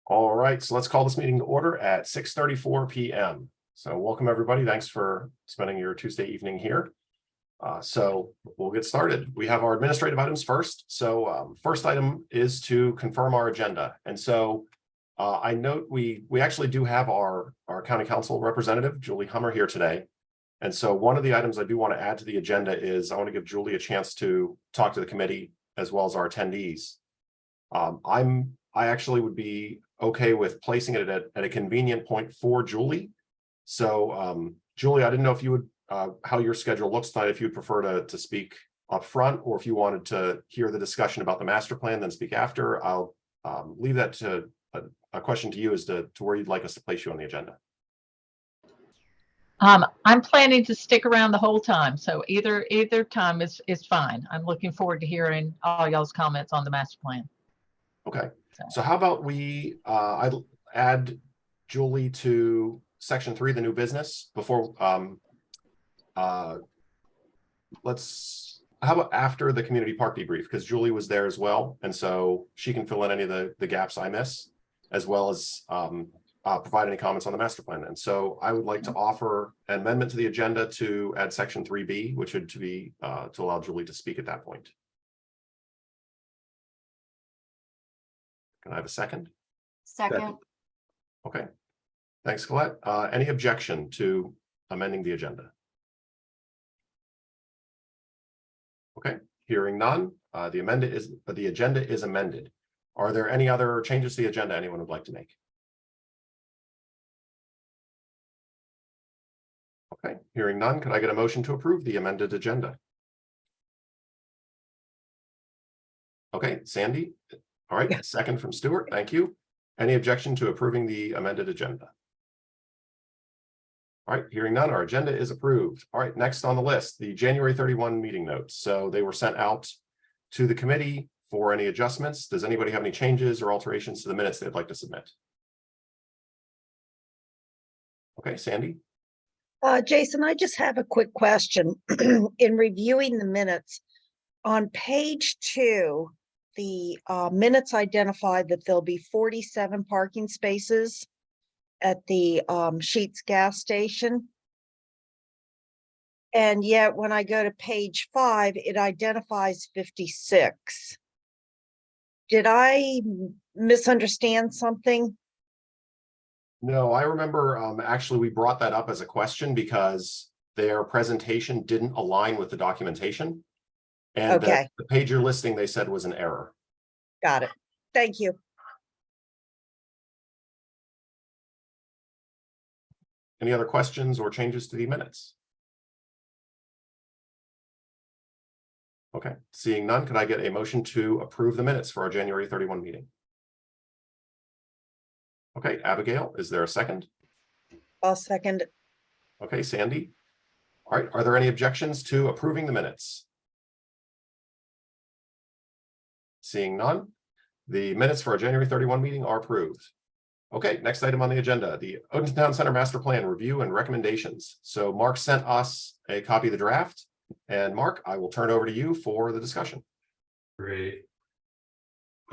All right, so let's call this meeting to order at 6:34 p.m. So welcome, everybody. Thanks for spending your Tuesday evening here. So we'll get started. We have our administrative items first. So first item is to confirm our agenda. And so I note we actually do have our county council representative, Julie Hummer, here today. And so one of the items I do want to add to the agenda is I want to give Julie a chance to talk to the committee as well as our attendees. I actually would be okay with placing it at a convenient point for Julie. So Julie, I didn't know if you would how your schedule looks tonight, if you'd prefer to speak up front, or if you wanted to hear the discussion about the master plan, then speak after. I'll leave that to a question to you as to where you'd like us to place you on the agenda. I'm planning to stick around the whole time, so either time is fine. I'm looking forward to hearing all y'all's comments on the master plan. Okay, so how about I'd add Julie to section 3, the new business, before how about after the community park debrief, because Julie was there as well, and so she can fill in any of the gaps I miss, as well as provide any comments on the master plan. And so I would like to offer an amendment to the agenda to add section 3B, which would to allow Julie to speak at that point. Can I have a second? Second. Okay, thanks, Colette. Any objection to amending the agenda? Okay, hearing none, the agenda is amended. Are there any other changes to the agenda anyone would like to make? Okay, hearing none, could I get a motion to approve the amended agenda? Okay, Sandy. All right, second from Stuart, thank you. Any objection to approving the amended agenda? All right, hearing none, our agenda is approved. All right, next on the list, the January 31 meeting notes. So they were sent out to the committee for any adjustments. Does anybody have any changes or alterations to the minutes they'd like to submit? Okay, Sandy. Jason, I just have a quick question. In reviewing the minutes, on page 2, the minutes identify that there'll be 47 parking spaces at the Sheetz gas station. And yet when I go to page 5, it identifies 56. Did I misunderstand something? No, I remember actually we brought that up as a question because their presentation didn't align with the documentation. And Okay. the page you're listing, they said, was an error. Got it. Thank you. Any other questions or changes to the minutes? Okay, seeing none, could I get a motion to approve the minutes for our January 31 meeting? Okay, Abigail, is there a second? I'll second. Okay, Sandy. All right, are there any objections to approving the minutes? Seeing none, the minutes for our January 31 meeting are approved. Okay, next item on the agenda, the Odenton Town Center Master Plan review and recommendations. So Mark sent us a copy of the draft, and Mark, I will turn over to you for the discussion. Great.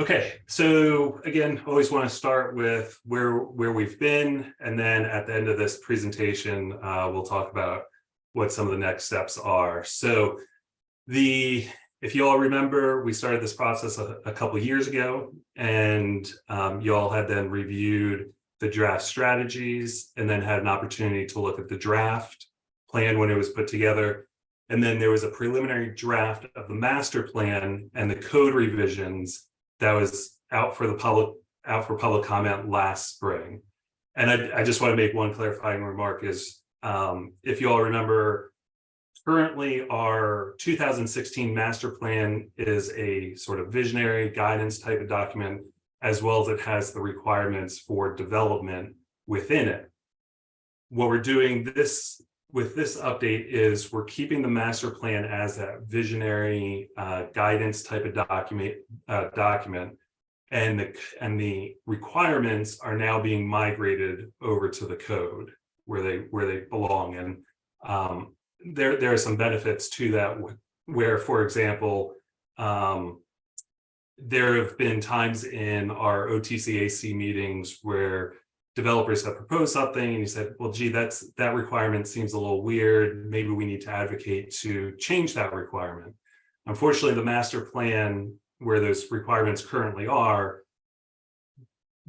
Okay, so again, always want to start with where we've been, and then at the end of this presentation, we'll talk about what some of the next steps are. So if you all remember, we started this process a couple of years ago, and you all had then reviewed the draft strategies and then had an opportunity to look at the draft plan when it was put together. And then there was a preliminary draft of the master plan and the code revisions that was out for public comment last spring. And I just want to make one clarifying remark is if you all remember, currently our 2016 master plan is a sort of visionary guidance type of document, as well as it has the requirements for development within it. What we're doing with this update is we're keeping the master plan as that visionary guidance type of document, and the requirements are now being migrated over to the code where they belong. And there are some benefits to that, where, for example, there have been times in our OTCAC meetings where developers have proposed something and you said, well, gee, that requirement seems a little weird. Maybe we need to advocate to change that requirement. Unfortunately, the master plan, where those requirements currently are,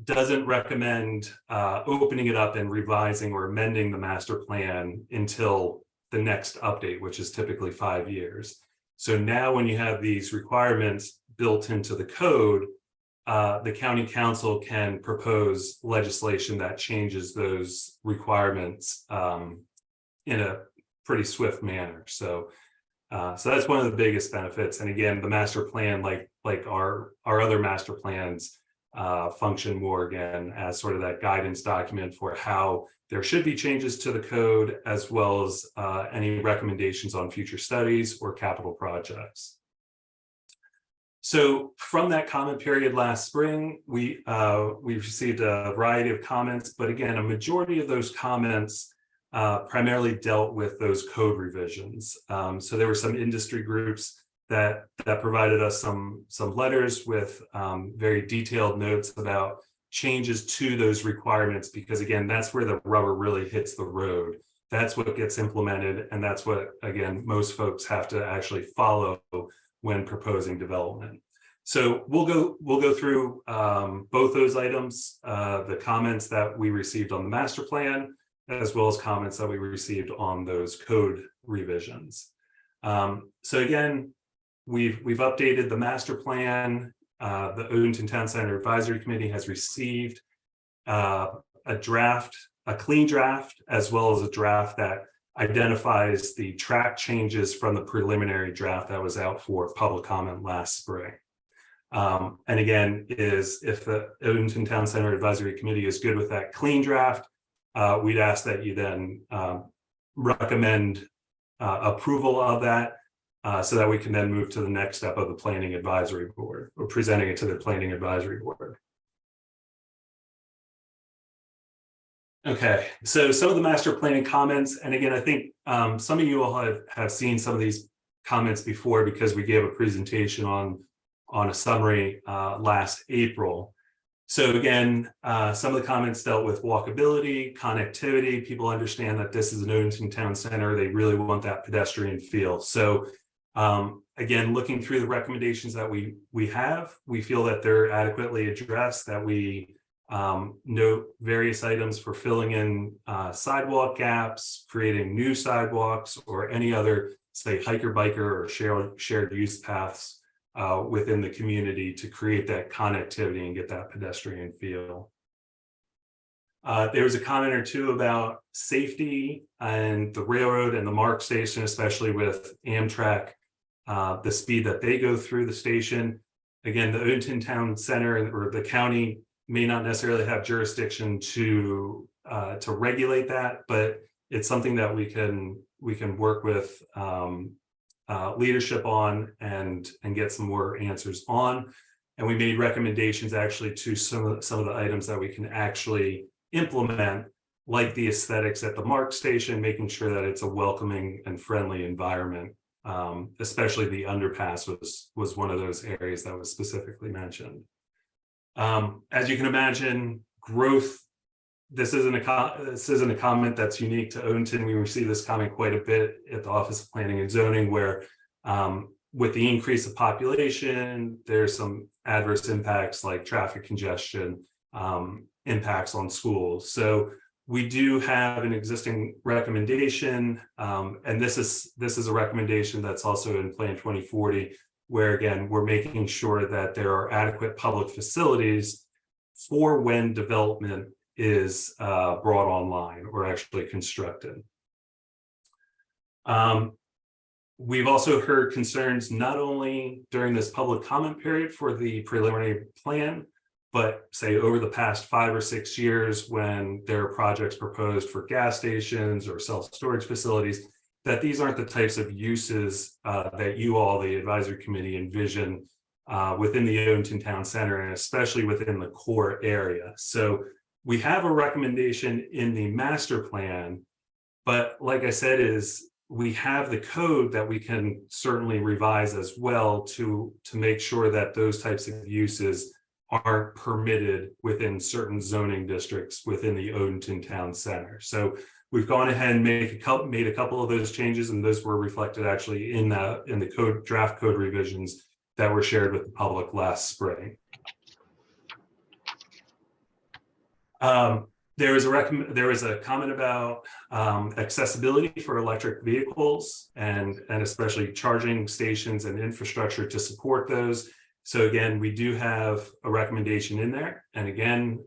doesn't recommend opening it up and revising or amending the master plan until the next update, which is typically 5 years. So now when you have these requirements built into the code, the county council can propose legislation that changes those requirements in a pretty swift manner. So that's one of the biggest benefits. And again, the master plan, like our other master plans, function more again as sort of that guidance document for how there should be changes to the code, as well as any recommendations on future studies or capital projects. So from that comment period last spring, we received a variety of comments, but again, a majority of those comments primarily dealt with those code revisions. So there were some industry groups that provided us some letters with very detailed notes about changes to those requirements, because again, that's where the rubber really hits the road. That's what gets implemented, and that's what, again, most folks have to actually follow when proposing development. So we'll go through both those items, the comments that we received on the master plan, as well as comments that we received on those code revisions. So again, we've updated the master plan. The Odenton Town Center Advisory Committee has received a clean draft, as well as a draft that identifies the track changes from the preliminary draft that was out for public comment last spring. And again, if the Odenton Town Center Advisory Committee is good with that clean draft, we'd ask that you then recommend approval of that, so that we can then move to the next step of the Planning Advisory Board, or presenting it to the Planning Advisory Board. Okay, so some of the master planning comments, and again, I think some of you all have seen some of these comments before, because we gave a presentation on a summary last April. So again, some of the comments dealt with walkability, connectivity. People understand that this is an Odenton Town Center. They really want that pedestrian feel. So again, looking through the recommendations that we have, we feel that they're adequately addressed, that we note various items for filling in sidewalk gaps, creating new sidewalks, or any other, say, hiker, biker, or shared use paths within the community to create that connectivity and get that pedestrian feel. There was a comment or two about safety and the railroad and the MARC station, especially with Amtrak, the speed that they go through the station. Again, the Odenton Town Center or the county may not necessarily have jurisdiction to regulate that, but it's something that we can work with leadership on and get some more answers on. And we made recommendations actually to some of the items that we can actually implement, like the aesthetics at the MARC station, making sure that it's a welcoming and friendly environment. Especially the underpass was one of those areas that was specifically mentioned. As you can imagine, growth. This isn't a comment that's unique to Odenton. We receive this comment quite a bit at the Office of Planning and Zoning, where with the increase of population, there's some adverse impacts like traffic congestion, impacts on schools. So we do have an existing recommendation, and this is a recommendation that's also in Plan 2040, where again, we're making sure that there are adequate public facilities for when development is brought online or actually constructed. We've also heard concerns not only during this public comment period for the preliminary plan, but say over the past 5 or 6 years when there are projects proposed for gas stations or self-storage facilities, that these aren't the types of uses that you all, the advisory committee, envision within the Odenton Town Center, and especially within the core area. So we have a recommendation in the master plan, but like I said, is we have the code that we can certainly revise as well to make sure that those types of uses aren't permitted within certain zoning districts within the Odenton Town Center. So we've gone ahead and made a couple of those changes, and those were reflected actually in the code draft code revisions that were shared with the public last spring. There was a comment about accessibility for electric vehicles and especially charging stations and infrastructure to support those. So again, we do have a recommendation in there. And again,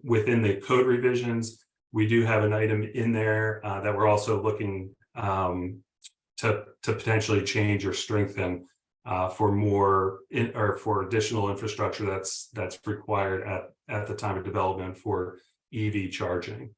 within the code revisions, we do have an item in there that we're also looking to potentially change or strengthen for more or for additional infrastructure that's required at the time of development for EV charging.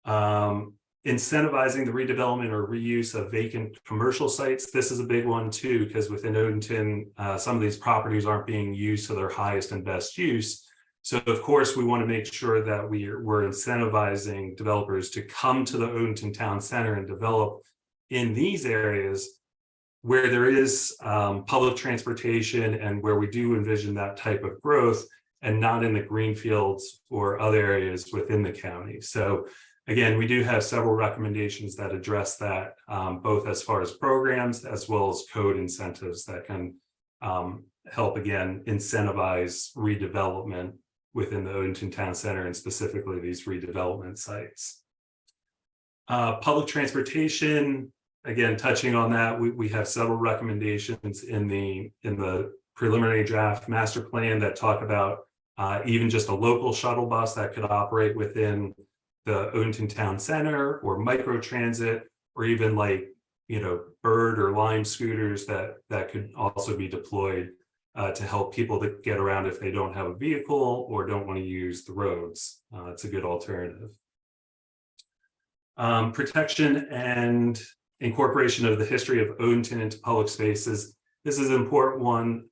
Incentivizing the redevelopment or reuse of vacant commercial sites. This is a big one too, because within Odenton, some of these properties aren't being used to their highest and best use. So of course, we want to make sure that we're incentivizing developers to come to the Odenton Town Center and develop in these areas where there is public transportation and where we do envision that type of growth, and not in the greenfields or other areas within the county. So again, we do have several recommendations that address that, both as far as programs as well as code incentives that can help, again, incentivize redevelopment within the Odenton Town Center and specifically these redevelopment sites. Public transportation, again, touching on that, we have several recommendations in the preliminary draft master plan that talk about even just a local shuttle bus that could operate within the Odenton Town Center, or micro transit, or even like, bird or lime scooters that could also be deployed to help people to get around if they don't have a vehicle or don't want to use the roads. It's a good alternative. Protection and incorporation of the history of Odenton into public spaces. This is an important one.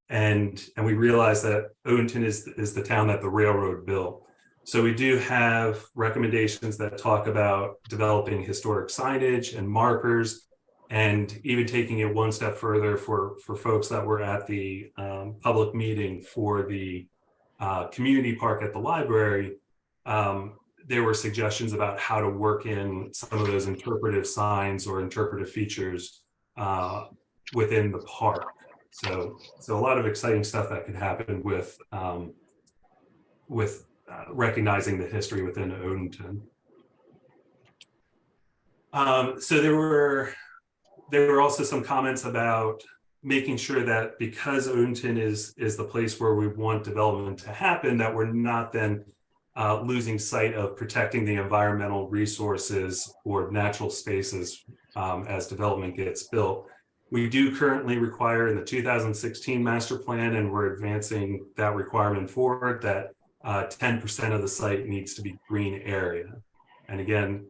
And we realize that Odenton is the town that the railroad built. So we do have recommendations that talk about developing historic signage and markers, and even taking it one step further for folks that were at the public meeting for the community park at the library. There were suggestions about how to work in some of those interpretive signs or interpretive features within the park. So a lot of exciting stuff that could happen with recognizing the history within Odenton. So there were also some comments about making sure that because Odenton is the place where we want development to happen, that we're not then losing sight of protecting the environmental resources or natural spaces as development gets built. We do currently require in the 2016 master plan, and we're advancing that requirement forward, that 10% of the site needs to be green area. And again,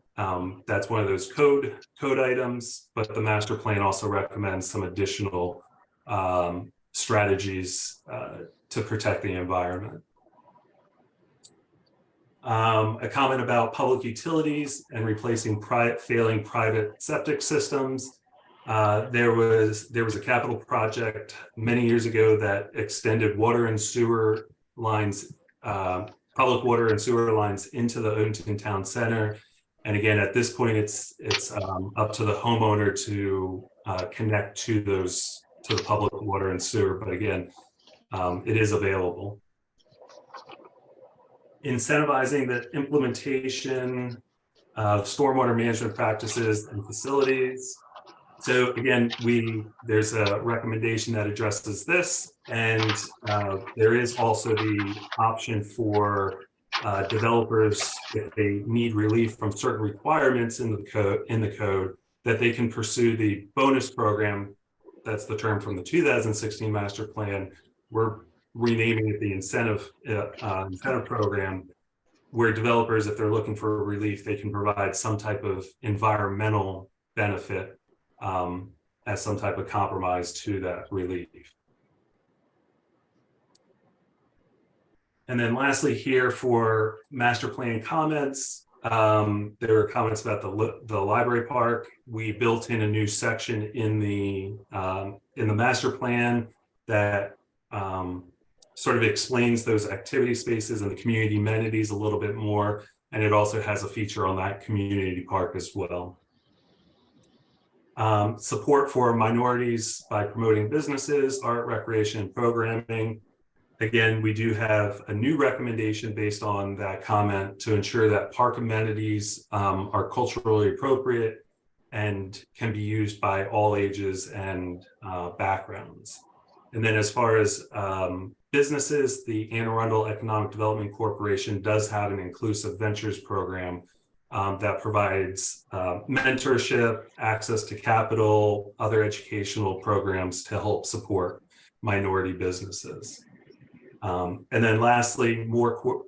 that's one of those code items, but the master plan also recommends some additional strategies to protect the environment. A comment about public utilities and replacing failing private septic systems. There was a capital project many years ago that extended water and sewer lines, public water and sewer lines into the Odenton Town Center. And again, at this point, it's up to the homeowner to connect to the public water and sewer. But again, it is available. Incentivizing the implementation of stormwater management practices and facilities. So again, there's a recommendation that addresses this, and there is also the option for developers, if they need relief from certain requirements in the code, that they can pursue the bonus program. That's the term from the 2016 master plan. We're renaming it the incentive program, where developers, if they're looking for relief, they can provide some type of environmental benefit as some type of compromise to that relief. And then lastly here for master plan comments, There were comments about the library park. We built in a new section in the master plan that sort of explains those activity spaces and the community amenities a little bit more. And it also has a feature on that community park as well. Support for minorities by promoting businesses, art, recreation, and programming. Again, we do have a new recommendation based on that comment to ensure that park amenities are culturally appropriate and can be used by all ages and backgrounds. And then as far as businesses, the Arundel Economic Development Corporation does have an inclusive ventures program that provides mentorship, access to capital, other educational programs to help support minority businesses. And then lastly,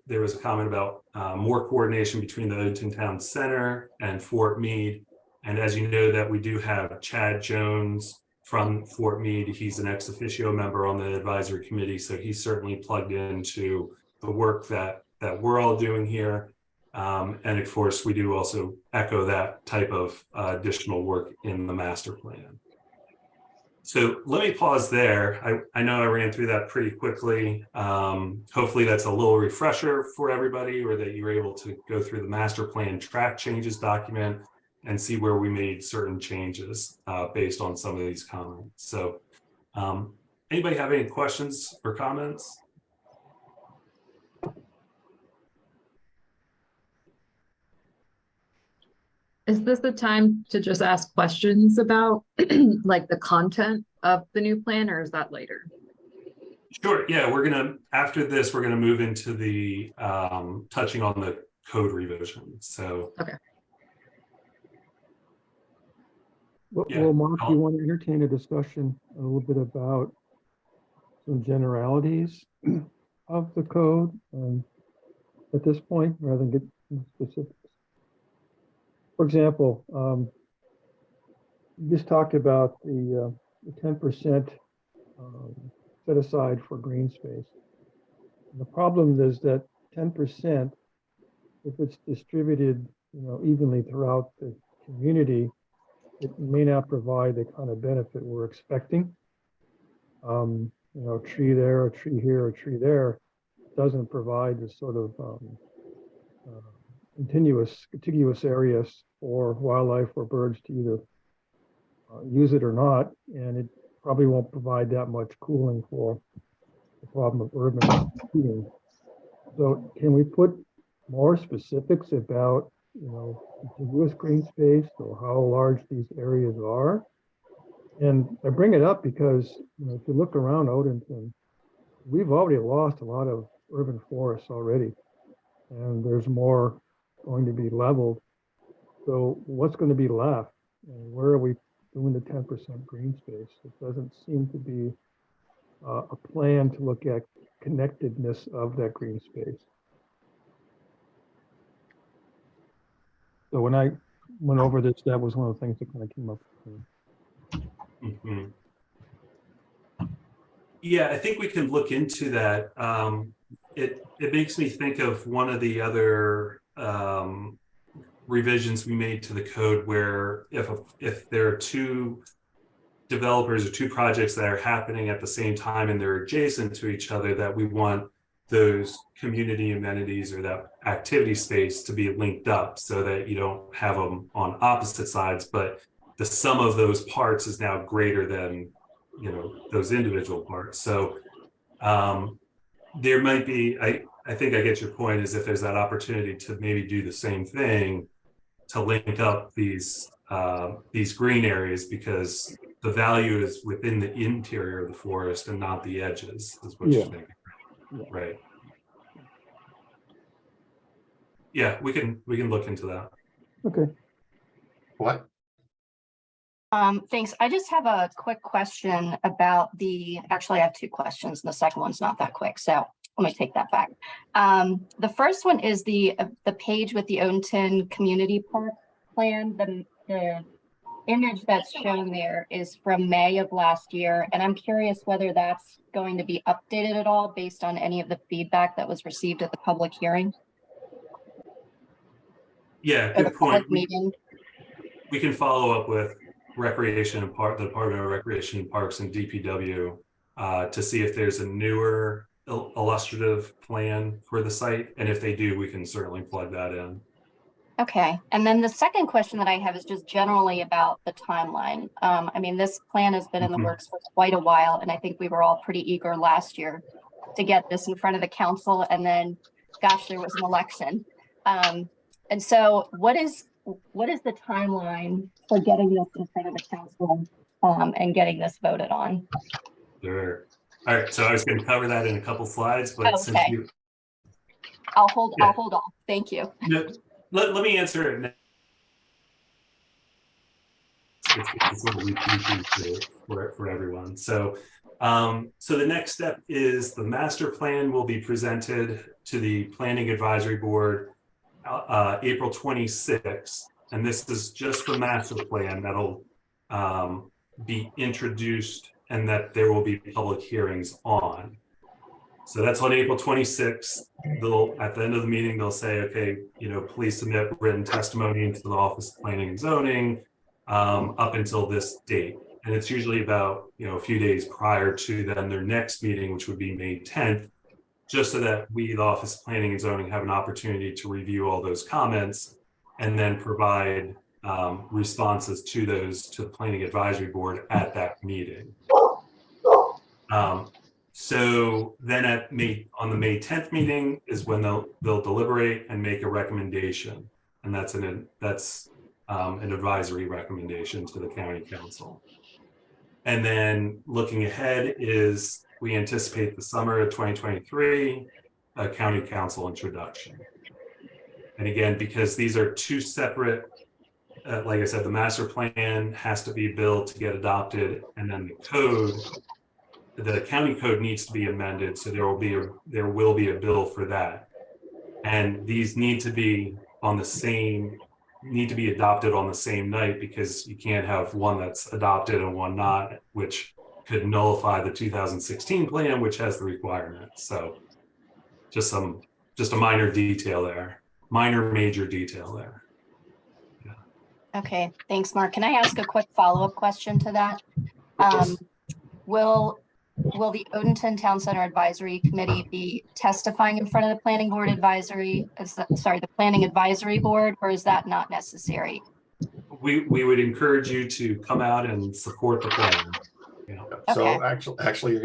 there was a comment about more coordination between the Odenton Town Center and Fort Meade. And as you know, that we do have Chad Jones from Fort Meade. He's an ex officio member on the advisory committee, so he's certainly plugged into the work that we're all doing here. And of course, we do also echo that type of additional work in the master plan. So let me pause there. I know I ran through that pretty quickly. Hopefully that's a little refresher for everybody, or that you were able to go through the master plan track changes document and see where we made certain changes based on some of these comments. So anybody have any questions or comments? Is this the time to just ask questions about like the content of the new plan, or is that later? Sure. Yeah, after this, we're gonna move into the touching on the code revision. So okay. Well, Mark, you want to entertain a discussion a little bit about some generalities of the code at this point, rather than get into specifics. For example, you just talked about the 10% set aside for green space. And the problem is that 10%, if it's distributed, evenly throughout the community, it may not provide the kind of benefit we're expecting. A tree there, a tree here, a tree there doesn't provide the sort of contiguous areas for wildlife or birds to either use it or not, and it probably won't provide that much cooling for the problem of urban heating. So can we put more specifics about contiguous green space, or how large these areas are? And I bring it up because if you look around Odenton, we've already lost a lot of urban forests already, and there's more going to be leveled. So what's going to be left, and where are we doing the 10% green space? It doesn't seem to be a plan to look at connectedness of that green space. So when I went over this, that was one of the things that kind of came up. Mm-hmm. Yeah, I think we can look into that. It makes me think of one of the other revisions we made to the code, where if there are two developers or two projects that are happening at the same time and they're adjacent to each other, that we want those community amenities or that activity space to be linked up, so that you don't have them on opposite sides, but the sum of those parts is now greater than those individual parts. So there might be, I think I get your point, is if there's that opportunity to maybe do the same thing to link up these green areas, because the value is within the interior of the forest and not the edges, is what you're thinking. Right. Yeah, we can look into that. Okay. What? Thanks. I just have a quick question about actually I have two questions, and the second one's not that quick, so let me take that back. The first one is the page with the Odenton Community Park Plan. The image that's shown there is from May of last year, and I'm curious whether that's going to be updated at all based on any of the feedback that was received at the public hearing. Yeah, or the good point. public meeting? We can follow up with Recreation and the Department of Recreation and Parks and DPW to see if there's a newer illustrative plan for the site. And if they do, we can certainly plug that in. Okay, and then the second question that I have is just generally about the timeline. I mean, this plan has been in the works for quite a while, and I think we were all pretty eager last year to get this in front of the council, and then, gosh, there was an election. And so what is the timeline for getting this in front of the council and getting this voted on? Sure. All right, so I was going to cover that in a couple slides, but since Okay. you, I'll hold off. Thank you. no, let me answer it now. It's a little repeat for everyone. So, so the next step is the master plan will be presented to the Planning Advisory Board April 26th, and this is just the master plan that'll be introduced and that there will be public hearings on. So that's on April 26th. They'll, at the end of the meeting, they'll say, okay, you know, please submit written testimony to the Office of Planning and Zoning up until this date. And it's usually about, you know, a few days prior to then their next meeting, which would be May 10th, just so that we, the Office of Planning and Zoning, have an opportunity to review all those comments and then provide responses to those to the Planning Advisory Board at that meeting. So then on the May 10th meeting is when they'll deliberate and make a recommendation, and that's an advisory recommendation to the county council. And then looking ahead is we anticipate the summer of 2023 a county council introduction. And again, because these are two separate, like I said, the master plan has to be built to get adopted, and then the code. The county code needs to be amended, so there will be a bill for that, and these need to be adopted on the same night, because you can't have one that's adopted and one not, which could nullify the 2016 plan, which has the requirements. So just a minor detail there, major detail there. Yeah. Okay, thanks, Mark. Can I ask a quick follow-up question to that? Will the Odenton Town Center Advisory Committee be testifying in front of the Planning Board Advisory, the Planning Advisory Board, or is that not necessary? We would encourage you to come out and support the plan. Yeah. So Okay. actually,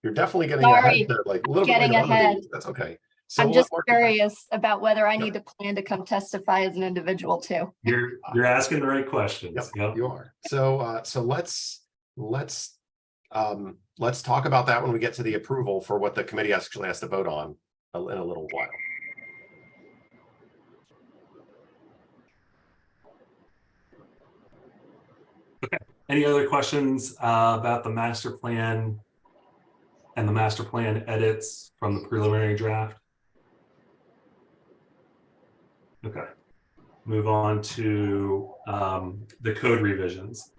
you're definitely getting Sorry, ahead there, like a little getting bit later on in the ahead. meeting. That's okay. So I'm we'll just let Mark get back. curious about whether I need to plan to come testify as an individual too. You're asking the right questions. Yep. You are. So let's talk about that when we get to the approval for what the committee actually has to vote on in a little while. Okay. Any other questions about the master plan and the master plan edits from the preliminary draft? Okay. Move on to the code revisions.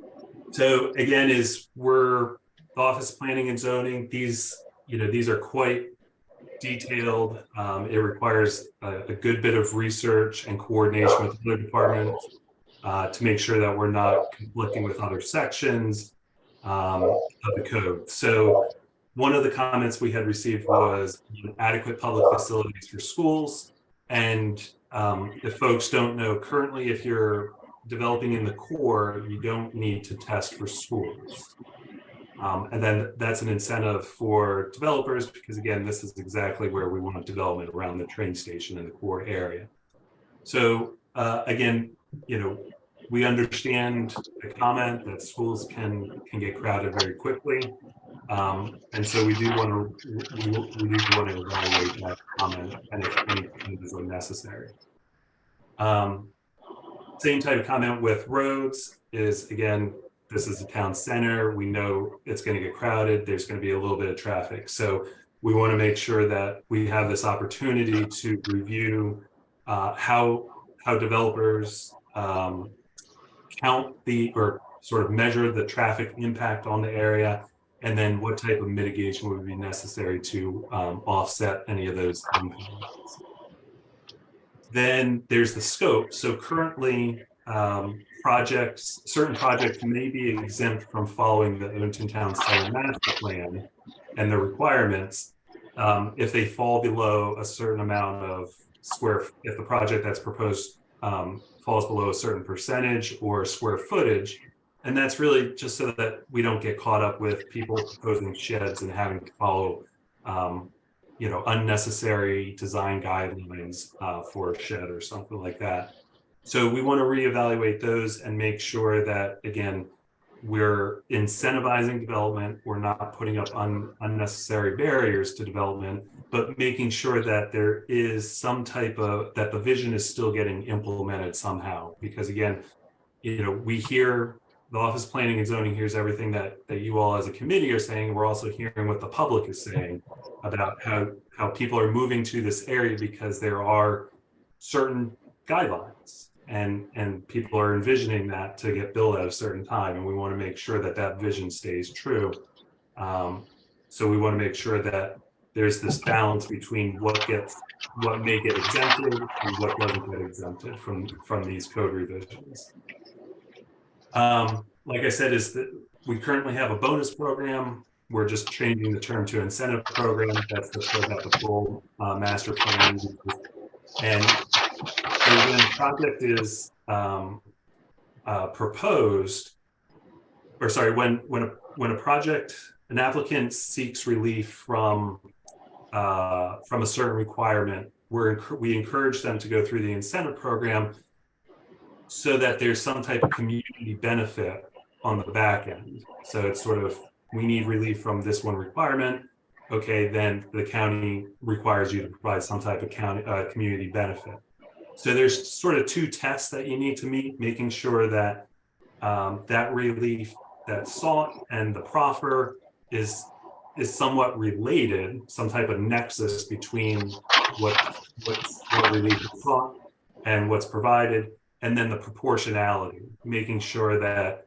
So again, the Office of Planning and Zoning, these are quite detailed. It requires a good bit of research and coordination with other departments to make sure that we're not conflicting with other sections of the code. So one of the comments we had received was adequate public facilities for schools. And if folks don't know, currently, if you're developing in the core, you don't need to test for schools. And then that's an incentive for developers, because again, this is exactly where we want development, around the train station in the core area. So again, we understand the comment that schools can get crowded very quickly. And so we do want to evaluate that comment and if any changes are necessary. Same type of comment with roads is, again, this is a town center. We know it's going to get crowded. There's going to be a little bit of traffic. So we want to make sure that we have this opportunity to review how developers count or sort of measure the traffic impact on the area, and then what type of mitigation would be necessary to offset any of those impacts. Then there's the scope. So currently, certain projects may be exempt from following the Odenton Town Center Master Plan and the requirements if they fall below a certain amount of if the project that's proposed falls below a certain percentage or square footage. And that's really just so that we don't get caught up with people proposing sheds and having to follow unnecessary design guidelines for a shed or something like that. So we want to reevaluate those and make sure that, again, we're incentivizing development. We're not putting up unnecessary barriers to development, but making sure that there is some type of, that the vision is still getting implemented somehow. Because again, we hear, the Office of Planning and Zoning hears everything that you all as a committee are saying. We're also hearing what the public is saying about how people are moving to this area because there are certain guidelines and people are envisioning that to get built at a certain time, and we want to make sure that that vision stays true. So we want to make sure that there's this balance between what may get exempted and what doesn't get exempted from these code revisions. Like I said, is that we currently have a bonus program. We're just changing the term to incentive program. That's the full master plan. And when a project is proposed, or sorry, when a project, an applicant seeks relief from a certain requirement, we encourage them to go through the incentive program so that there's some type of community benefit on the back end. So it's sort of, we need relief from this one requirement. Okay, then the county requires you to provide some type of community benefit. So there's sort of two tests that you need to meet, making sure that that relief that's sought and the proffer is somewhat related, some type of nexus between what relief is sought and what's provided, and then the proportionality, making sure that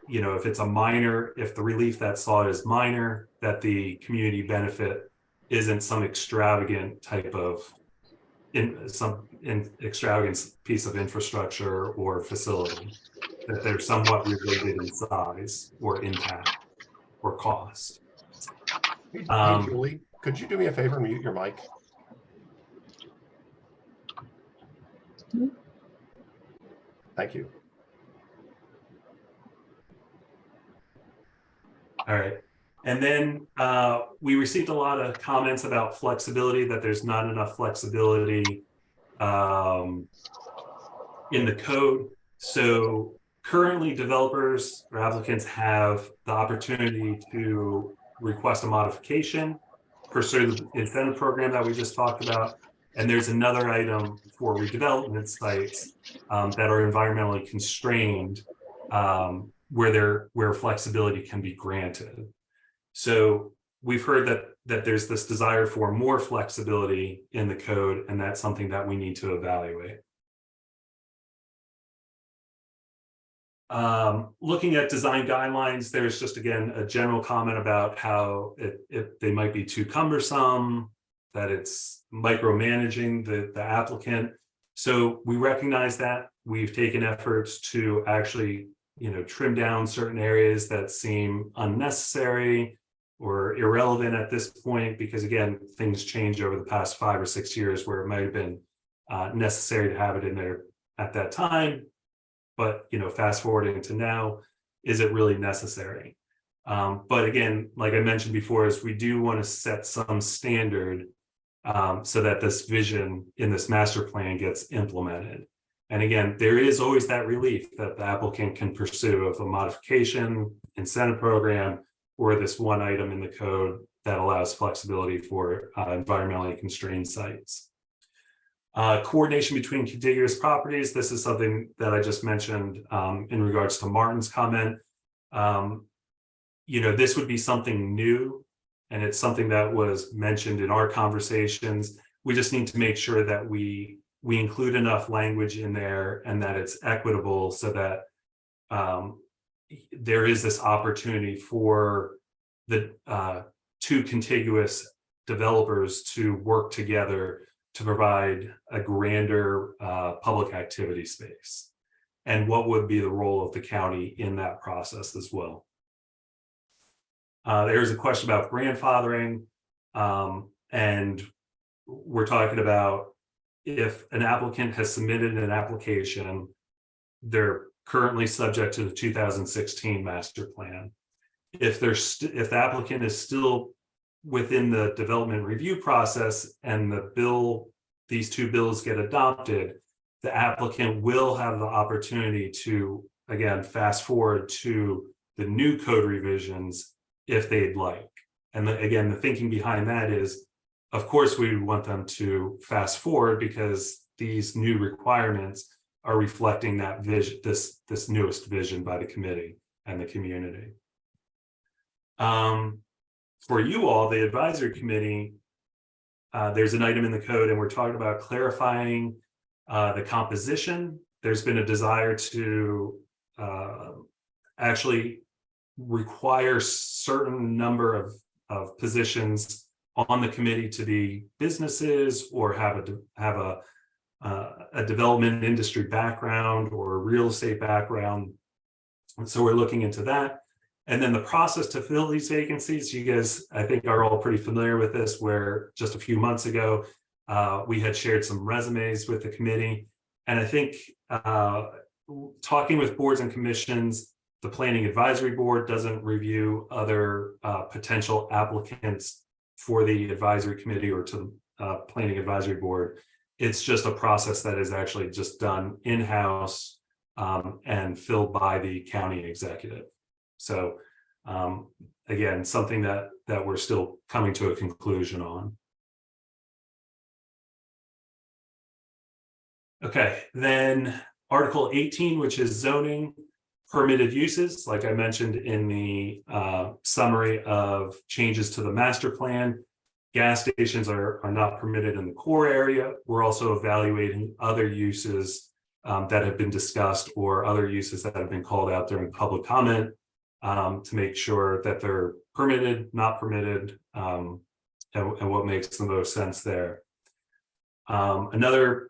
if it's a minor, if the relief that's sought is minor, that the community benefit isn't some extravagant type of extravagant piece of infrastructure or facility, that they're somewhat related in size or impact or cost. Hey, Julie, could you do me a favor and mute your mic? Thank you. All right. And then we received a lot of comments about flexibility, that there's not enough flexibility in the code. So currently developers or applicants have the opportunity to request a modification, pursue the incentive program that we just talked about. And there's another item for redevelopment sites that are environmentally constrained where flexibility can be granted. So we've heard that there's this desire for more flexibility in the code, and that's something that we need to evaluate. Looking at design guidelines, there's just, again, a general comment about how they might be too cumbersome, that it's micromanaging the applicant. So we recognize that. We've taken efforts to actually trim down certain areas that seem unnecessary or irrelevant at this point, because again, things change over the past 5 or 6 years where it might have been necessary to have it in there at that time. But fast forwarding to now, is it really necessary? But again, like I mentioned before, is we do want to set some standard so that this vision in this master plan gets implemented. And again, there is always that relief that the applicant can pursue of a modification, incentive program, or this one item in the code that allows flexibility for environmentally constrained sites. Coordination between contiguous properties. This is something that I just mentioned in regards to Martin's comment. This would be something new, and it's something that was mentioned in our conversations. We just need to make sure that we include enough language in there and that it's equitable, so that there is this opportunity for the two contiguous developers to work together to provide a grander public activity space, and what would be the role of the county in that process as well. There's a question about grandfathering, and we're talking about if an applicant has submitted an application, they're currently subject to the 2016 master plan. If the applicant is still within the development review process and these two bills get adopted, the applicant will have the opportunity to, again, fast forward to the new code revisions if they'd like. And again, the thinking behind that is, of course, we would want them to fast forward because these new requirements are reflecting that vision, this newest vision by the committee and the community. For you all, the advisory committee, there's an item in the code, and we're talking about clarifying the composition. There's been a desire to actually require certain number of positions on the committee to be businesses or have a development industry background or a real estate background. And so we're looking into that. And then the process to fill these vacancies, you guys, I think, are all pretty familiar with this, where just a few months ago, we had shared some resumes with the committee. And I think talking with boards and commissions, the Planning Advisory Board doesn't review other potential applicants for the advisory committee or to the Planning Advisory Board. It's just a process that is actually just done in-house and filled by the county executive. So again, something that we're still coming to a conclusion on. Okay, then Article 18, which is zoning permitted uses. Like I mentioned in the summary of changes to the master plan, gas stations are not permitted in the core area. We're also evaluating other uses that have been discussed or other uses that have been called out during public comment to make sure that they're permitted, not permitted, and what makes the most sense there. Another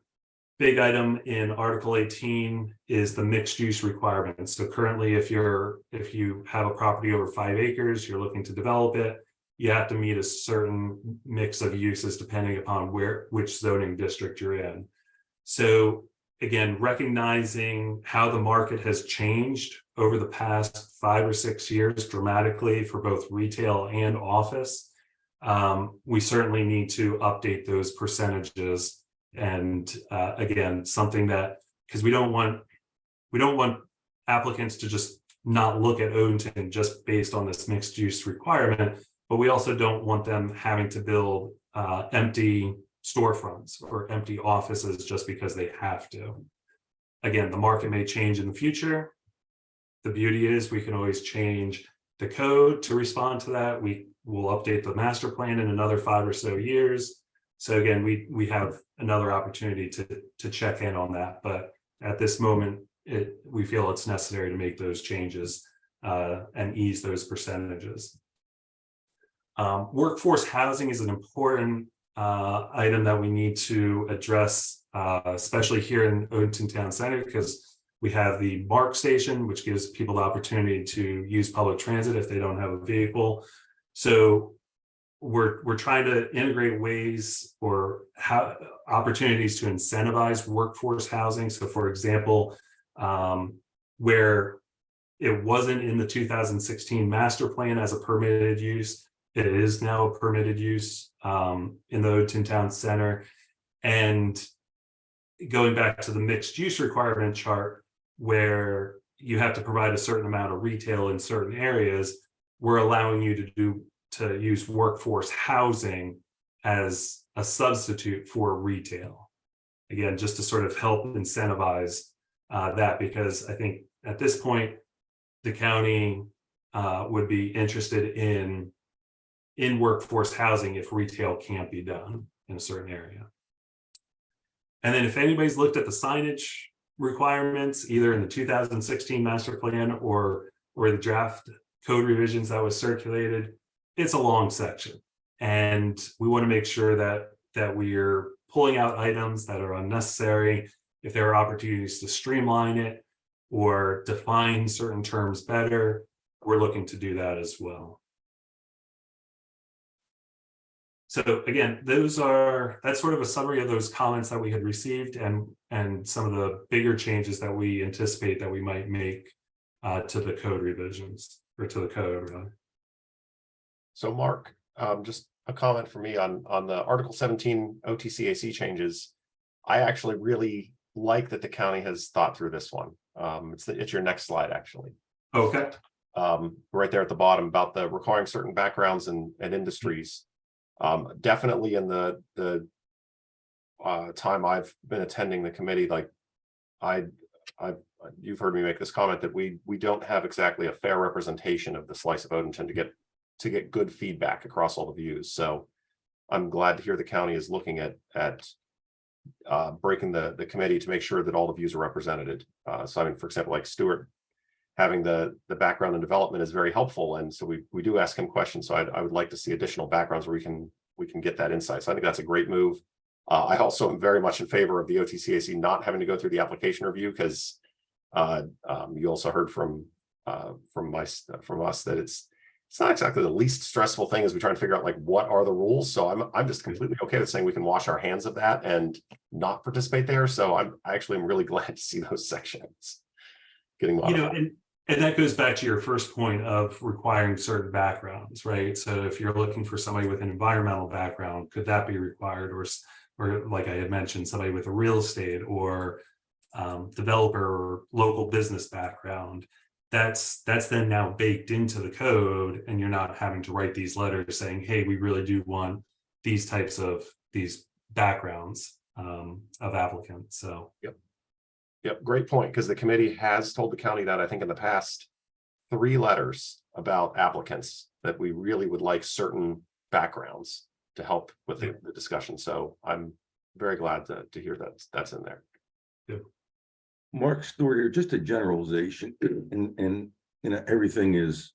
big item in Article 18 is the mixed use requirements. So currently, if you have a property over 5 acres, you're looking to develop it, you have to meet a certain mix of uses depending upon which zoning district you're in. So again, recognizing how the market has changed over the past 5 or 6 years dramatically for both retail and office, we certainly need to update those percentages. And again, something that, because we don't want applicants to just not look at Odenton just based on this mixed use requirement, but we also don't want them having to build empty storefronts or empty offices just because they have to. Again, the market may change in the future. The beauty is we can always change the code to respond to that. We will update the master plan in another 5 or so years. So again, we have another opportunity to check in on that. But at this moment, we feel it's necessary to make those changes and ease those percentages. Workforce housing is an important item that we need to address, especially here in Odenton Town Center, because we have the MARC station, which gives people the opportunity to use public transit if they don't have a vehicle. So we're trying to integrate ways or opportunities to incentivize workforce housing. So for example, where it wasn't in the 2016 master plan as a permitted use, it is now a permitted use in the Odenton Town Center. And going back to the mixed use requirement chart, where you have to provide a certain amount of retail in certain areas, we're allowing you to use workforce housing as a substitute for retail. Again, just to sort of help incentivize that, because I think at this point, the county would be interested in workforce housing if retail can't be done in a certain area. And then if anybody's looked at the signage requirements, either in the 2016 master plan or the draft code revisions that was circulated, it's a long section. And we want to make sure that we are pulling out items that are unnecessary, if there are opportunities to streamline it or define certain terms better, we're looking to do that as well. So again, that's sort of a summary of those comments that we had received and some of the bigger changes that we anticipate that we might make to the code revisions, or to the code, rather. So Mark, just a comment for me on the Article 17 OTCAC changes. I actually really like that the county has thought through this one. It's your next slide, actually. Okay. Right there at the bottom about the requiring certain backgrounds and industries. Definitely in the time I've been attending the committee, like you've heard me make this comment that we don't have exactly a fair representation of the slice of Odenton to get good feedback across all the views. So I'm glad to hear the county is looking at breaking the committee to make sure that all the views are represented. So I mean, for example, like Stuart having the background and development is very helpful, and so we do ask him questions. So I would like to see additional backgrounds where we can get that insight. So I think that's a great move. I also am very much in favor of the OTCAC not having to go through the application review, because you also heard from us that it's not exactly the least stressful thing as we try and figure out like what are the rules. So I'm just completely okay with saying we can wash our hands of that and not participate there. So I actually am really glad to see those sections getting modified. And that goes back to your first point of requiring certain backgrounds, right? So if you're looking for somebody with an environmental background, could that be required? Or like I had mentioned, somebody with a real estate or developer or local business background, that's then now baked into the code, and you're not having to write these letters saying, hey, we really do want these types of these backgrounds of applicants. So Yep, great point, because the committee has told the county that I think in the past 3 letters about applicants that we really would like certain backgrounds to help with the discussion. So I'm very glad to hear that's in there. Yep. Mark Stewart here, just a generalization, and everything is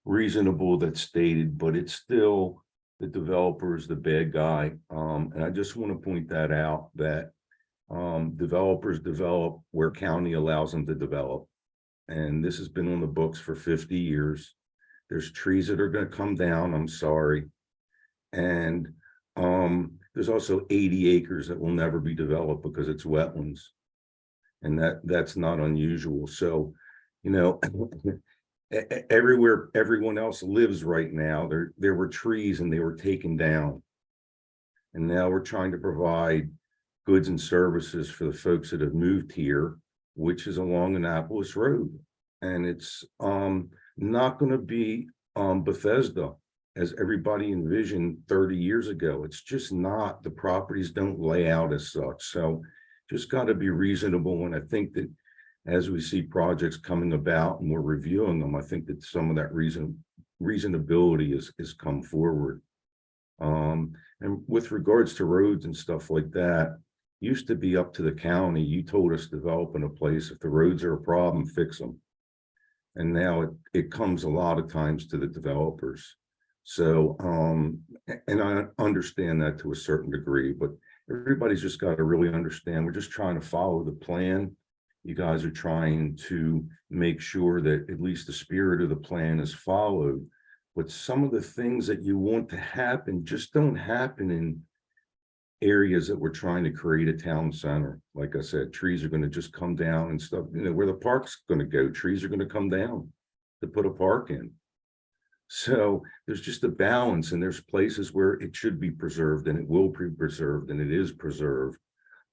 reasonable that's stated, but it's still the developer is the bad guy. And I just want to point that out, that developers develop where county allows them to develop. And this has been on the books for 50 years. There's trees that are going to come down, I'm sorry. And there's also 80 acres that will never be developed because it's wetlands. And that's not unusual. So, everywhere everyone else lives right now, there were trees and they were taken down. And now we're trying to provide goods and services for the folks that have moved here, which is along Annapolis Road. And it's not going to be Bethesda as everybody envisioned 30 years ago. It's just not. The properties don't lay out as such. So just got to be reasonable. And I think that as we see projects coming about and we're reviewing them, I think that some of that reasonability is come forward. And with regards to roads and stuff like that, used to be up to the county. You told us developing a place, if the roads are a problem, fix them. And now it comes a lot of times to the developers. So, and I understand that to a certain degree, but everybody's just got to really understand, we're just trying to follow the plan. You guys are trying to make sure that at least the spirit of the plan is followed. But some of the things that you want to happen just don't happen in areas that we're trying to create a town center. Like I said, trees are going to just come down and stuff. Where the park's going to go, trees are going to come down to put a park in. So there's just a balance, and there's places where it should be preserved and it will be preserved, and it is preserved.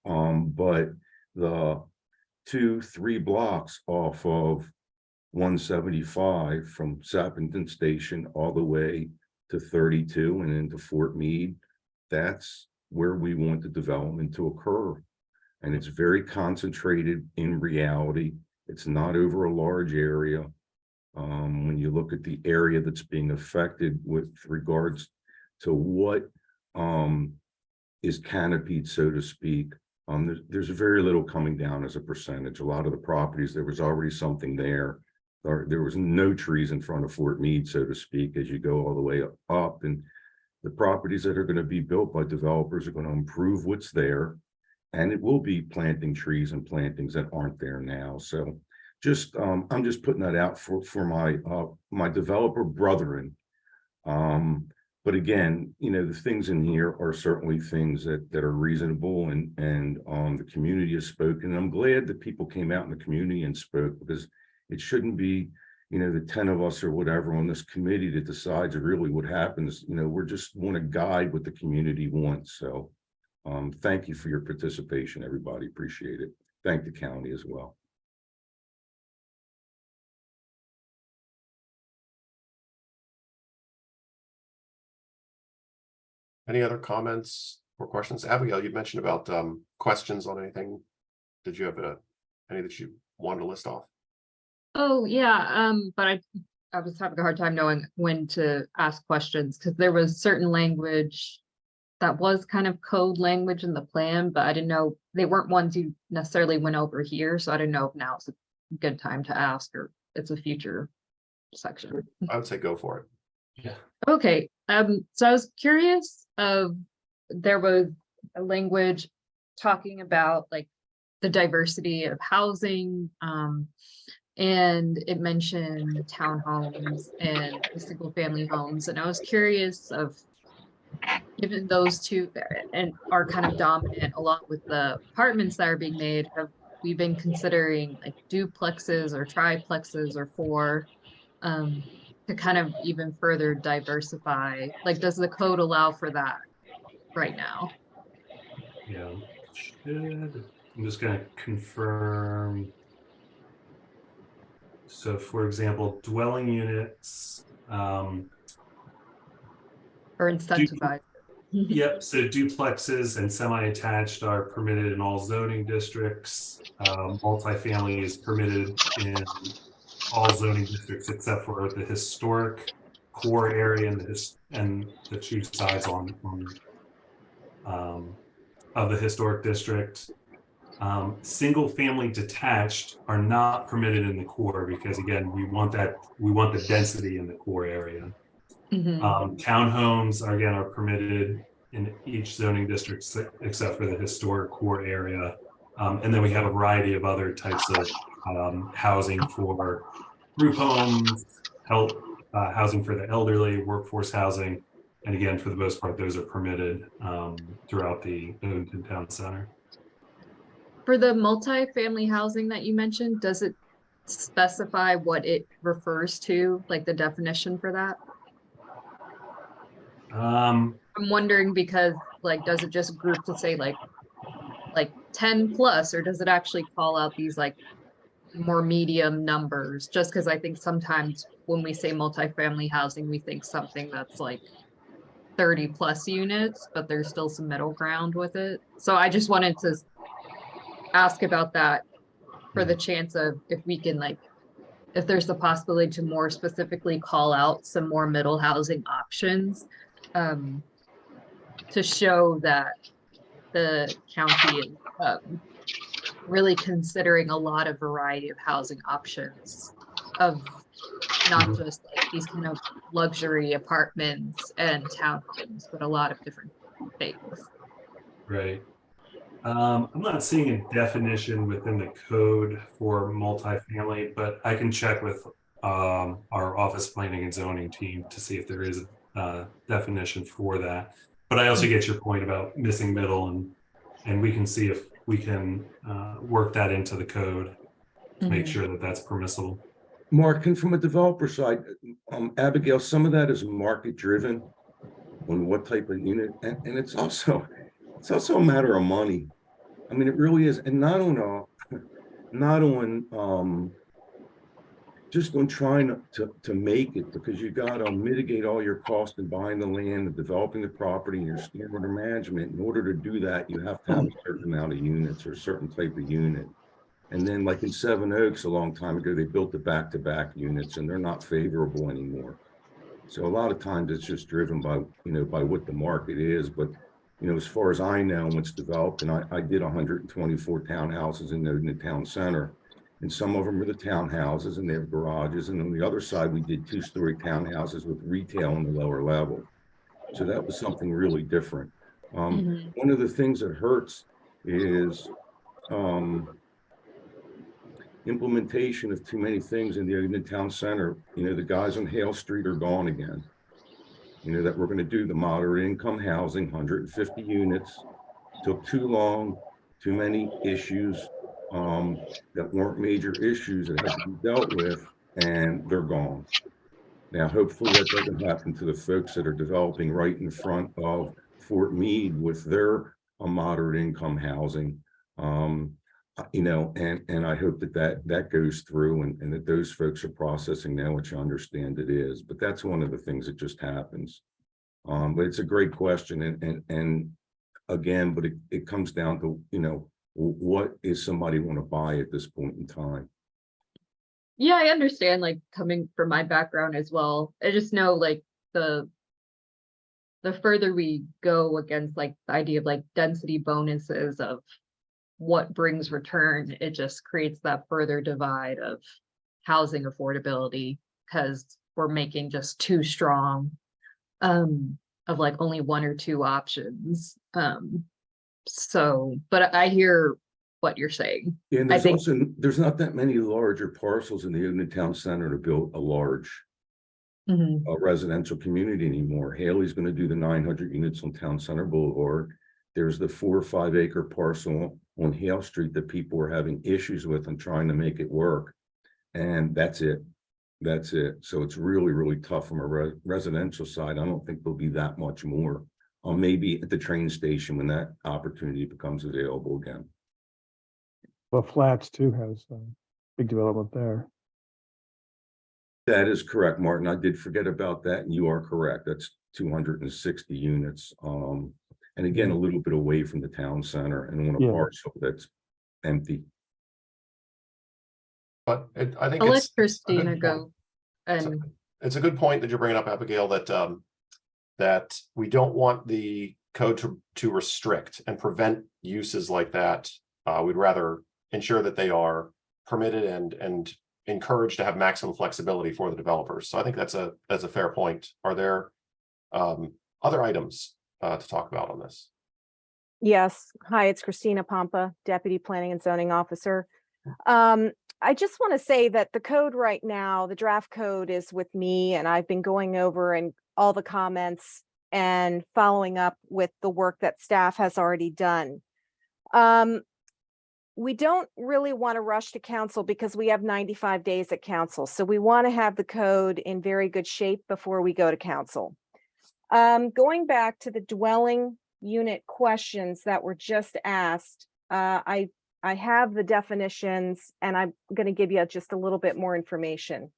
But the 2-3 blocks off of 175 from Sappington Station all the way to 32 and into Fort Meade, that's where we want the development to occur. And it's very concentrated in reality. It's not over a large area. When you look at the area that's being affected with regards to what is canopied, so to speak, there's very little coming down as a percentage. A lot of the properties, there was already something there. There was no trees in front of Fort Meade, so to speak, as you go all the way up. And the properties that are going to be built by developers are going to improve what's there. And it will be planting trees and plantings that aren't there now. So just, I'm just putting that out for my developer brethren. But again, you know, the things in here are certainly things that are reasonable, and the community has spoken. And I'm glad that people came out in the community and spoke, because it shouldn't be, you know, the 10 of us or whatever on this committee that decides really what happens. You know, we're just want to guide what the community wants. So thank you for your participation, everybody. Appreciate it. Thank the county as well. Any other comments or questions? Abigail, you mentioned about questions on anything. Did you have any that you wanted to list off? Oh, yeah, but I was having a hard time knowing when to ask questions, because there was certain language that was kind of code language in the plan, but I didn't know, they weren't ones you necessarily went over here, so I didn't know if now is a good time to ask, or it's a future section. I would say go for it. Yeah. Okay, so I was curious there was a language talking about like the diversity of housing, and it mentioned townhomes and single family homes. And I was curious of, given those two and are kind of dominant along with the apartments that are being made, have we been considering like duplexes or triplexes or four, to kind of even further diversify? Like, does the code allow for that right now? Yeah, should. I'm just going to confirm. So, for example, dwelling units. Or incentivize? Yep. So duplexes and semi-attached are permitted in all zoning districts. Multifamily is permitted in all zoning districts except for the historic core area and the two sides of the historic district. Single family detached are not permitted in the core, because again, we want the density in the core area. Townhomes are permitted in each zoning district except for the historic core area. And then we have a variety of other types of housing for group homes, housing for the elderly, workforce housing. And again, for the most part, those are permitted throughout the Odenton Town Center. For the multifamily housing that you mentioned, does it specify what it refers to, like the definition for that? I'm wondering because, like, does it just group to say like 10 plus, or does it actually call out these like more medium numbers? Just because I think sometimes when we say multifamily housing, we think something that's like 30 plus units, but there's still some middle ground with it. So I just wanted to ask about that for the chance of if we can, like, if there's the possibility to more specifically call out some more middle housing options, to show that the county is really considering a lot of variety of housing options, of not just like these kind of luxury apartments and townhomes, but a lot of different things. Right. I'm not seeing a definition within the code for multifamily, but I can check with our office planning and zoning team to see if there is a definition for that. But I also get your point about missing middle, and we can see if we can work that into the code to make sure that that's permissible. Mark, and from a developer side, Abigail, some of that is market driven on what type of unit, and it's also a matter of money. I mean, it really is, and not on just on trying to make it, because you got to mitigate all your costs in buying the land and developing the property and your stormwater management. In order to do that, you have to have a certain amount of units or a certain type of unit. And then, like in Seven Oaks a long time ago, they built the back-to-back units, and they're not favorable anymore. So a lot of times it's just driven by, by what the market is. But, as far as I know, what's developed, and I did 124 townhouses in the town center, and some of them are the townhouses and they have garages. And on the other side, we did 2-story townhouses with retail on the lower level. So that was something really different. Mhm. One of the things that hurts is implementation of too many things in the town center. You know, the guys on Hale Street are gone again. You know, that we're going to do the moderate income housing, 150 units. Took too long, too many issues that weren't major issues that had to be dealt with, and they're gone. Now, hopefully that doesn't happen to the folks that are developing right in front of Fort Meade with their moderate income housing. You know, and I hope that goes through and that those folks are processing now, which I understand it is. But that's one of the things that just happens. But it's a great question, and again, but it comes down to, you know, what is somebody want to buy at this point in time? Yeah, I understand, like, coming from my background as well. I just know, like, the further we go against, like, the idea of, like, density bonuses of what brings return, it just creates that further divide of housing affordability, because we're making just too strong of like only one or two options. So, but I hear what you're saying. Yeah, and I there's think- also, there's not that many larger parcels in the Odenton Center to build a large Mhm. residential community anymore. Haley's going to do the 900 units on Town Center Boulevard. There's the 4 or 5 acre parcel on Hale Street that people are having issues with and trying to make it work. And that's it. That's it. So it's really, really tough from a residential side. I don't think there'll be that much more. Maybe at the train station when that opportunity becomes available again. Well, Flats too has big development there. That is correct, Martin. I did forget about that, and you are correct. That's 260 units. And again, a little bit away from the town center and on a Yeah. parcel that's empty. But I think I'll let it's a good Christina point. go. So And it's a good point that you're bringing up, Abigail, that we don't want the code to restrict and prevent uses like that. We'd rather ensure that they are permitted and encouraged to have maximum flexibility for the developers. So I think that's a fair point. Are there other items to talk about on this? Yes. Hi, it's Christina Pompa, Deputy Planning and Zoning Officer. I just want to say that the code right now, the draft code is with me, and I've been going over and all the comments and following up with the work that staff has already done. We don't really want to rush to council because we have 95 days at council. So we want to have the code in very good shape before we go to council. Going back to the dwelling unit questions that were just asked, I have the definitions and I'm going to give you just a little bit more information.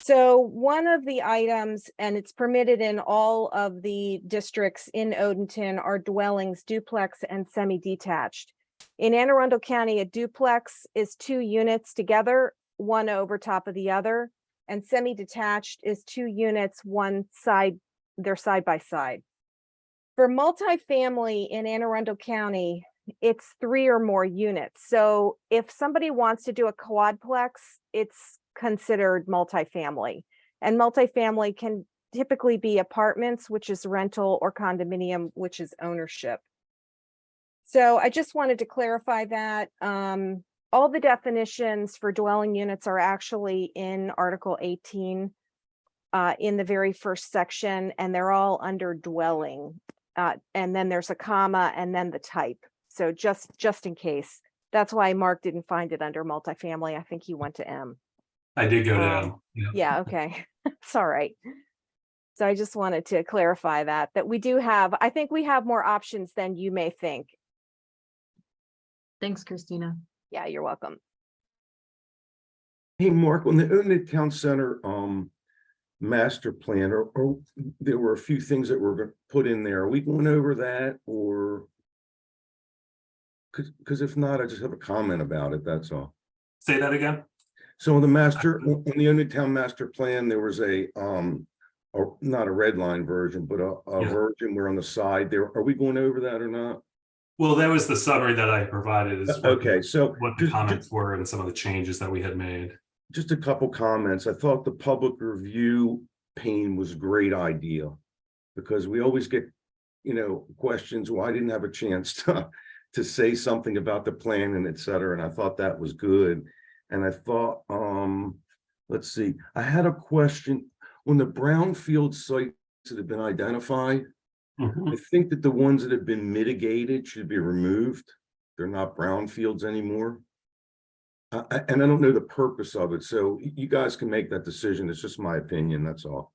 So one of the items, and it's permitted in all of the districts in Odenton, are dwellings, duplex and semi-detached. In Anne Arundel County, a duplex is 2 units together, one over top of the other, and semi-detached is 2 units, one side, they're side by side. For multifamily in Anne Arundel County, it's 3 or more units. So if somebody wants to do a quadplex, it's considered multifamily. And multifamily can typically be apartments, which is rental, or condominium, which is ownership. So I just wanted to clarify that. All the definitions for dwelling units are actually in Article 18 in the very first section, and they're all under dwelling. And then there's a comma and then the type. So just in case. That's why Mark didn't find it under multifamily. I think he went to M. I did go down. Yeah, okay. It's all right. So I just wanted to clarify that we do have, I think we have more options than you may think. thanks, Christina. Yeah, you're welcome. Hey, Mark, on the Odenton Center master plan, or there were a few things that were going to put in there. Are we going over that, or? Because if not, I just have a comment about it, that's all. Say that again. So on the Odenton master plan, there was not a red line version, but a version where on the side there, are we going over that or not? Well, that was the summary that I provided. Is Okay, so what the comments were and some of the changes that we had made. Just a couple comments. I thought the public review pane was a great idea. because we always get, questions, well, I didn't have a chance to say something about the plan and et cetera, and I thought that was good. And I thought, let's see, I had a question on the brownfield sites that have been identified. I think that the ones that have been mitigated should be removed. They're not brownfields anymore. And I don't know the purpose of it, so you guys can make that decision. It's just my opinion, that's all.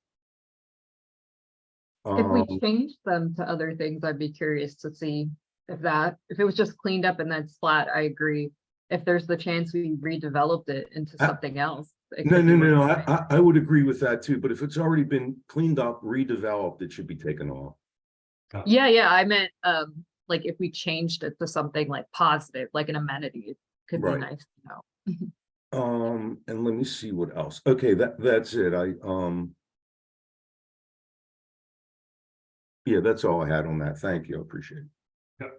If we change them to other things, I'd be curious to see if it was just cleaned up and that's flat, I agree. If there's the chance we redeveloped it into something else. No, I would agree with that too, but if it's already been cleaned up, redeveloped, it should be taken off. Yeah, I meant, like if we changed it to something like positive, like an amenity, it could be Right. nice to know. And let me see what else. Okay, that's it. Yeah, that's all I had on that. Thank you. I appreciate it.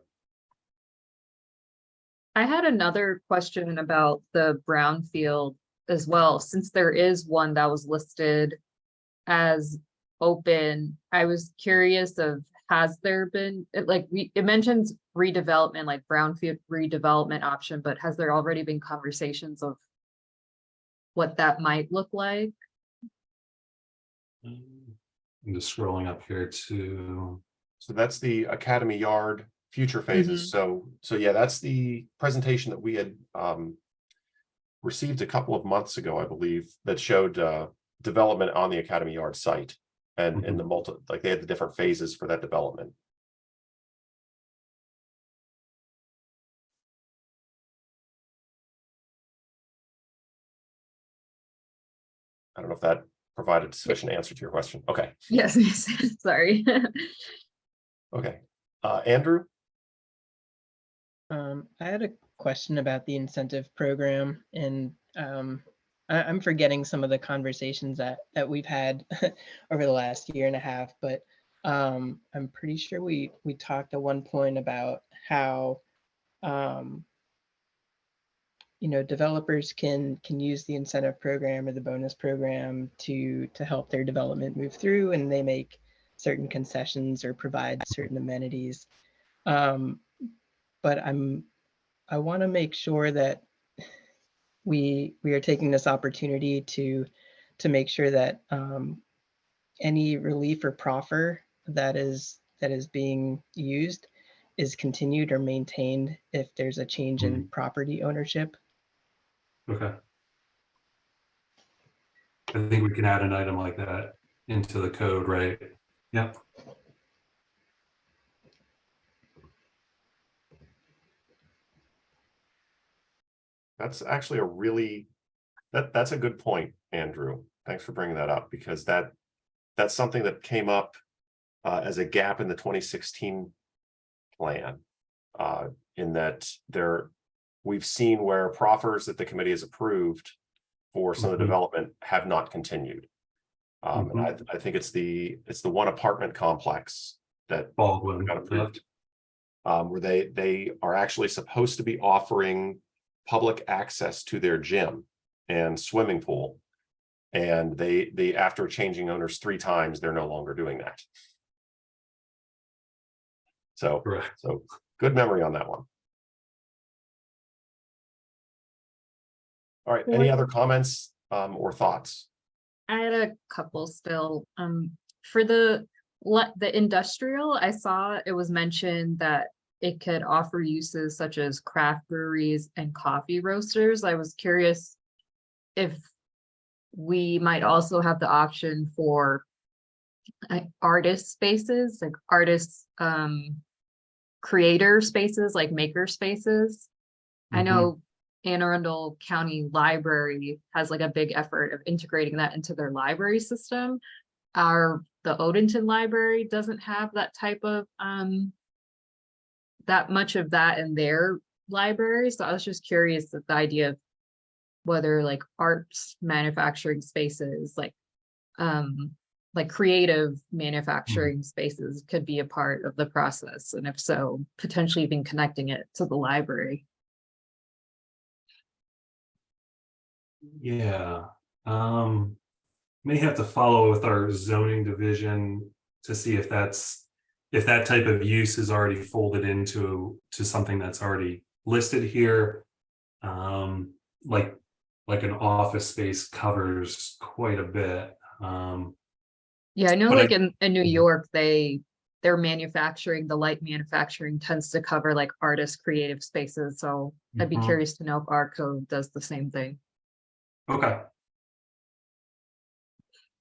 I had another question about the brownfield as well, since there is one that was listed as open. I was curious of, has there been, it mentions redevelopment, like brownfield redevelopment option, but has there already been conversations of what that might look like? I'm just scrolling up here to. So that's the Academy Yard future phases. So yeah, that's the presentation that we had received a couple of months ago, I believe, that showed development on the Academy Yard site and in the they had the different phases for that development. I don't know if that provided sufficient answer to your question. Okay. Yes, sorry. Okay. Andrew? I had a question about the incentive program, and I'm forgetting some of the conversations that we've had over the last year and a half, but I'm pretty sure we talked at one point about how developers can use the incentive program or the bonus program to help their development move through, and they make certain concessions or provide certain amenities. But I want to make sure that we are taking this opportunity to make sure that any relief or proffer that is being used is continued or maintained if there's a change in property ownership. Okay. I think we can add an item like that into the code, right? Yep. That's actually that's a good point, Andrew. Thanks for bringing that up, because that's something that came up as a gap in the 2016 plan, in that we've seen where proffers that the committee has approved for some of the development have not continued. And I think it's the one apartment complex that Baldwin got approved, where they are actually supposed to be offering public access to their gym and swimming pool, and they after changing owners 3 times, they're no longer doing that. So good memory on that one. All right, any other comments or thoughts? I had a couple still. For the industrial, I saw it was mentioned that it could offer uses such as craft breweries and coffee roasters. I was curious if we might also have the option for artist spaces, like artists, creator spaces, like maker spaces. I know Anne Arundel County Library has like a big effort of integrating that into their library system. The Odenton Library doesn't have that type of that much of that in their library. So I was just curious that the idea of whether like arts manufacturing spaces, like creative manufacturing spaces could be a part of the process, and if so, potentially even connecting it to the library. Yeah. May have to follow with our zoning division to see if that type of use is already folded into something that's already listed here. Like an office space covers quite a bit. Yeah, I know But like I- in New York, their manufacturing, the light manufacturing tends to cover like artist creative spaces. So I'd be Mhm. curious to know if our code does the same thing. Okay.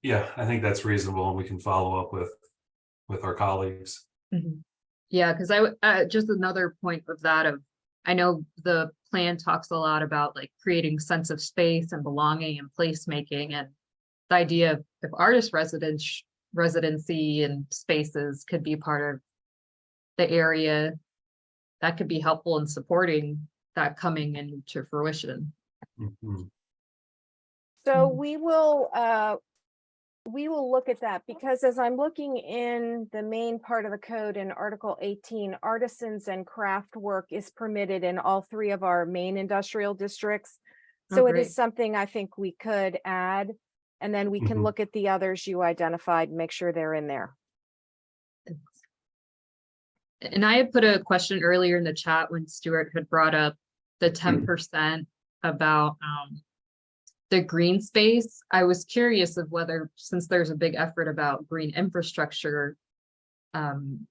Yeah, I think that's reasonable, and we can follow up with our colleagues. Yeah, because just another point of that of, I know the plan talks a lot about like creating sense of space and belonging and placemaking, and the idea of if artist residency and spaces could be part of the area, that could be helpful in supporting that coming into fruition. Mhm. So Mhm. we will look at that, because as I'm looking in the main part of the code in Article 18, artisans and craft work is permitted in all 3 of our main industrial districts. So it great. is something I think we could add, and then we can Mhm. look at the others you identified and make sure they're in there. And I had put a question earlier in the chat when Stuart had brought up the 10% about the green space. I was curious of whether, since there's a big effort about green infrastructure in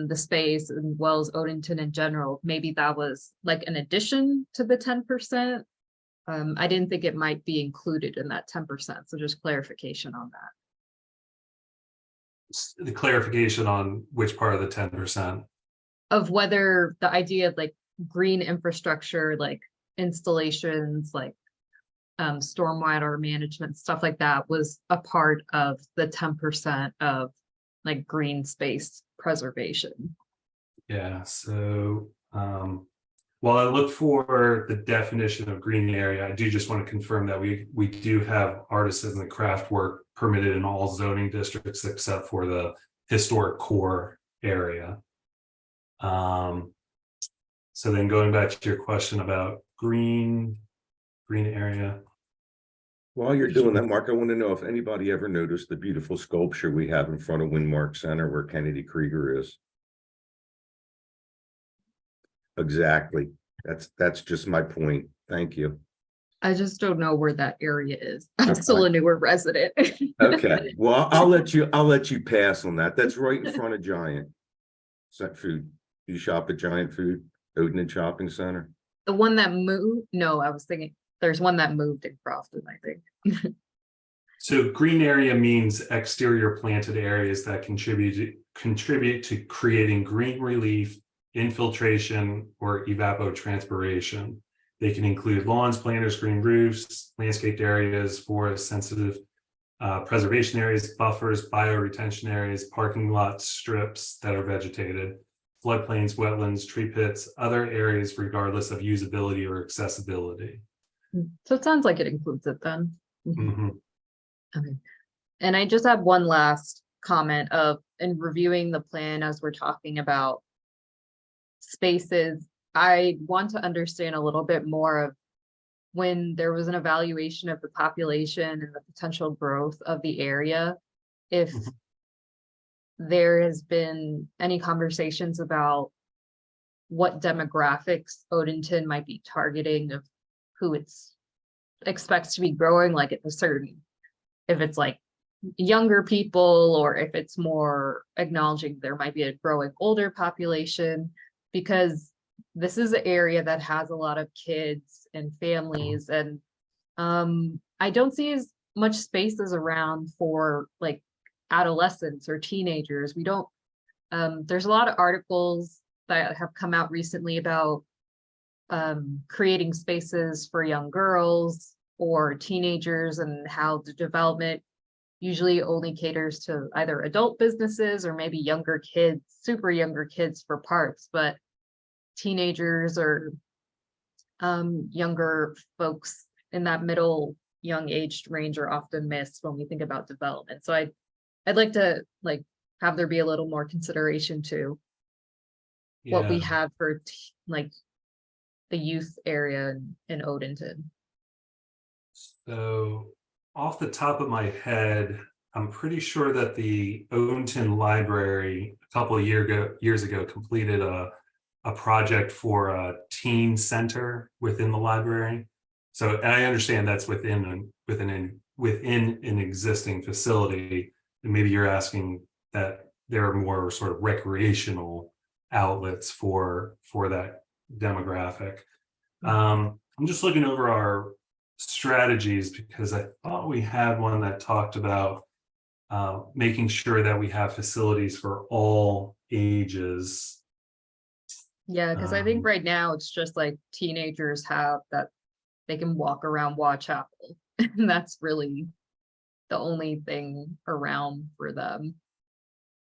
the space, as well as Odenton in general, maybe that was like an addition to the 10%. I didn't think it might be included in that 10%. So just clarification on that. The clarification on which part of the 10%. Of whether the idea of like green infrastructure, like installations, like stormwater management, stuff like that, was a part of the 10% of like green space preservation. Yeah, so while I look for the definition of green area, I do just want to confirm that we do have artisans and craft work permitted in all zoning districts except for the historic core area. So then going back to your question about green area. While you're doing that, Mark, I want to know if anybody ever noticed the beautiful sculpture we have in front of Windmark Center where Kennedy Krieger is. Exactly. That's just my point. Thank you. I just don't know where that area is. I'm still a newer resident. Okay, well, I'll let you pass on that. That's right in front of Giant. Set food. You shop at Giant Food, Odenton Shopping Center. The one that moved? No, I was thinking there's one that moved in Crofton, I think. So green area means exterior planted areas that contribute to creating green relief, infiltration, or evapotranspiration. They can include lawns, planters, green roofs, landscaped areas, forest sensitive preservation areas, buffers, bioretention areas, parking lots, strips that are vegetated, floodplains, wetlands, tree pits, other areas regardless of usability or accessibility. So it sounds like it includes it then. Mhm. Okay. And I just have one last comment of, in reviewing the plan as we're talking about spaces, I want to understand a little bit more of when there was an evaluation of the population and the potential growth of the area, if Mhm. there has been any conversations about what demographics Odenton might be targeting of who it's expects to be growing, like at a certain, if it's like younger people, or if it's more acknowledging there might be a growing older population, because this is an area that has a lot of kids and families, and I don't see as much space as around for like adolescents or teenagers. We don't, there's a lot of articles that have come out recently about creating spaces for young girls or teenagers, and how the development usually only caters to either adult businesses or maybe younger kids, super younger kids for parts, but teenagers or younger folks in that middle young age range are often missed when we think about development. So I'd like to like have there be a little more consideration to what we Yeah. have for like the youth area in Odenton. So off the top of my head, I'm pretty sure that the Odenton Library a couple of years ago completed a project for a teen center within the library. So I understand that's within an existing facility, and maybe you're asking that there are more sort of recreational outlets for that demographic. I'm just looking over our strategies because I thought we had one that talked about making sure that we have facilities for all ages. Yeah, because I think right now it's just like teenagers have that they can walk around Watch Chapel. And that's really the only thing around for them.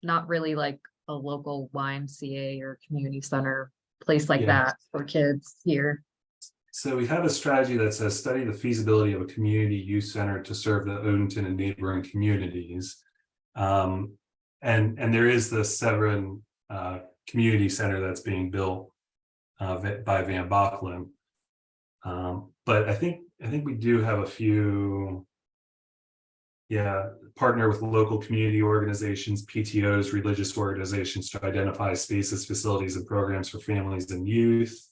Not really like a local YMCA or community center place like Yeah. that for kids here. So we have a strategy that says study the feasibility of a community youth center to serve the Odenton and neighboring communities. And there is the Severn Community Center that's being built by Van Bachlen. But I think we do have a few, partner with local community organizations, PTOs, religious organizations to identify spaces, facilities, and programs for families and youth.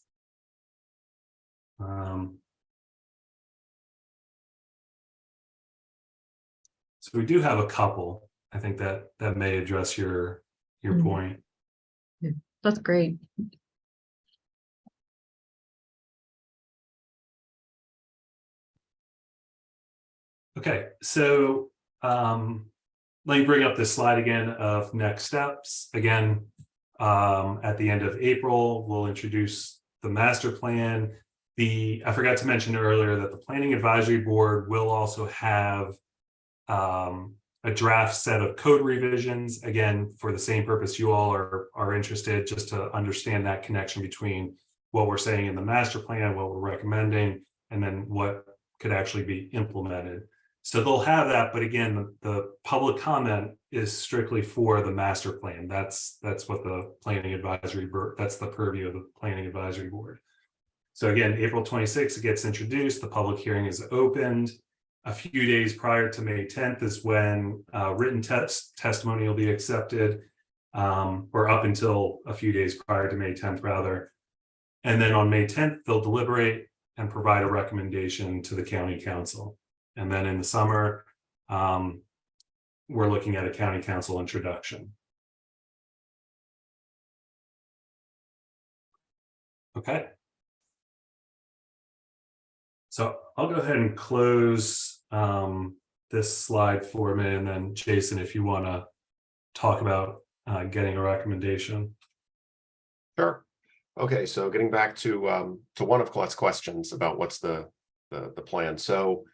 So we do have a couple. I think that may address your point. That's great. Okay, so let me bring up this slide again of next steps. Again, at the end of April, we'll introduce the master plan. I forgot to mention earlier that the Planning Advisory Board will also have a draft set of code revisions, again, for the same purpose you all are interested, just to understand that connection between what we're saying in the master plan, what we're recommending, and then what could actually be implemented. So they'll have that, but again, the public comment is strictly for the master plan. That's what the Planning Advisory Board, that's the purview of the Planning Advisory Board. So again, April 26th, it gets introduced, the public hearing is opened. A few days prior to May 10th is when written testimony will be accepted, or up until a few days prior to May 10th, rather. And then on May 10th, they'll deliberate and provide a recommendation to the county council. And then in the summer, we're looking at a county council introduction. Okay. So I'll go ahead and close this slide for a minute, and then Jason, if you want to talk about getting a recommendation. Sure. Okay, so getting back to one of Colette's questions about what's the plan. So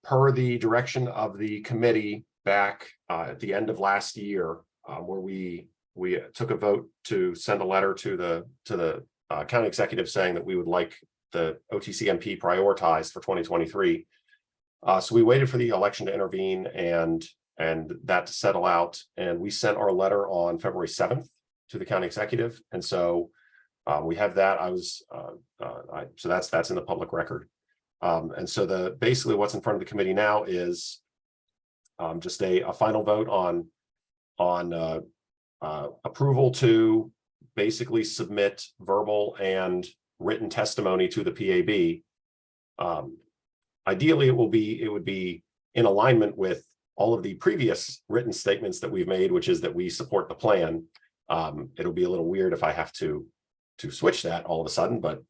per the direction of the committee back at the end of last year, where we took a vote to send a letter to the county executive saying that we would like the OTCMP prioritized for 2023. So we waited for the election to intervene and that to settle out, and we sent our letter on February 7th to the county executive, and so we have that. So that's in the public record. And so basically what's in front of the committee now is just a final vote on approval to basically submit verbal and written testimony to the PAB. Ideally, it would be in alignment with all of the previous written statements that we've made, which is that we support the plan. It'll be a little weird if I have to switch that all of a sudden, but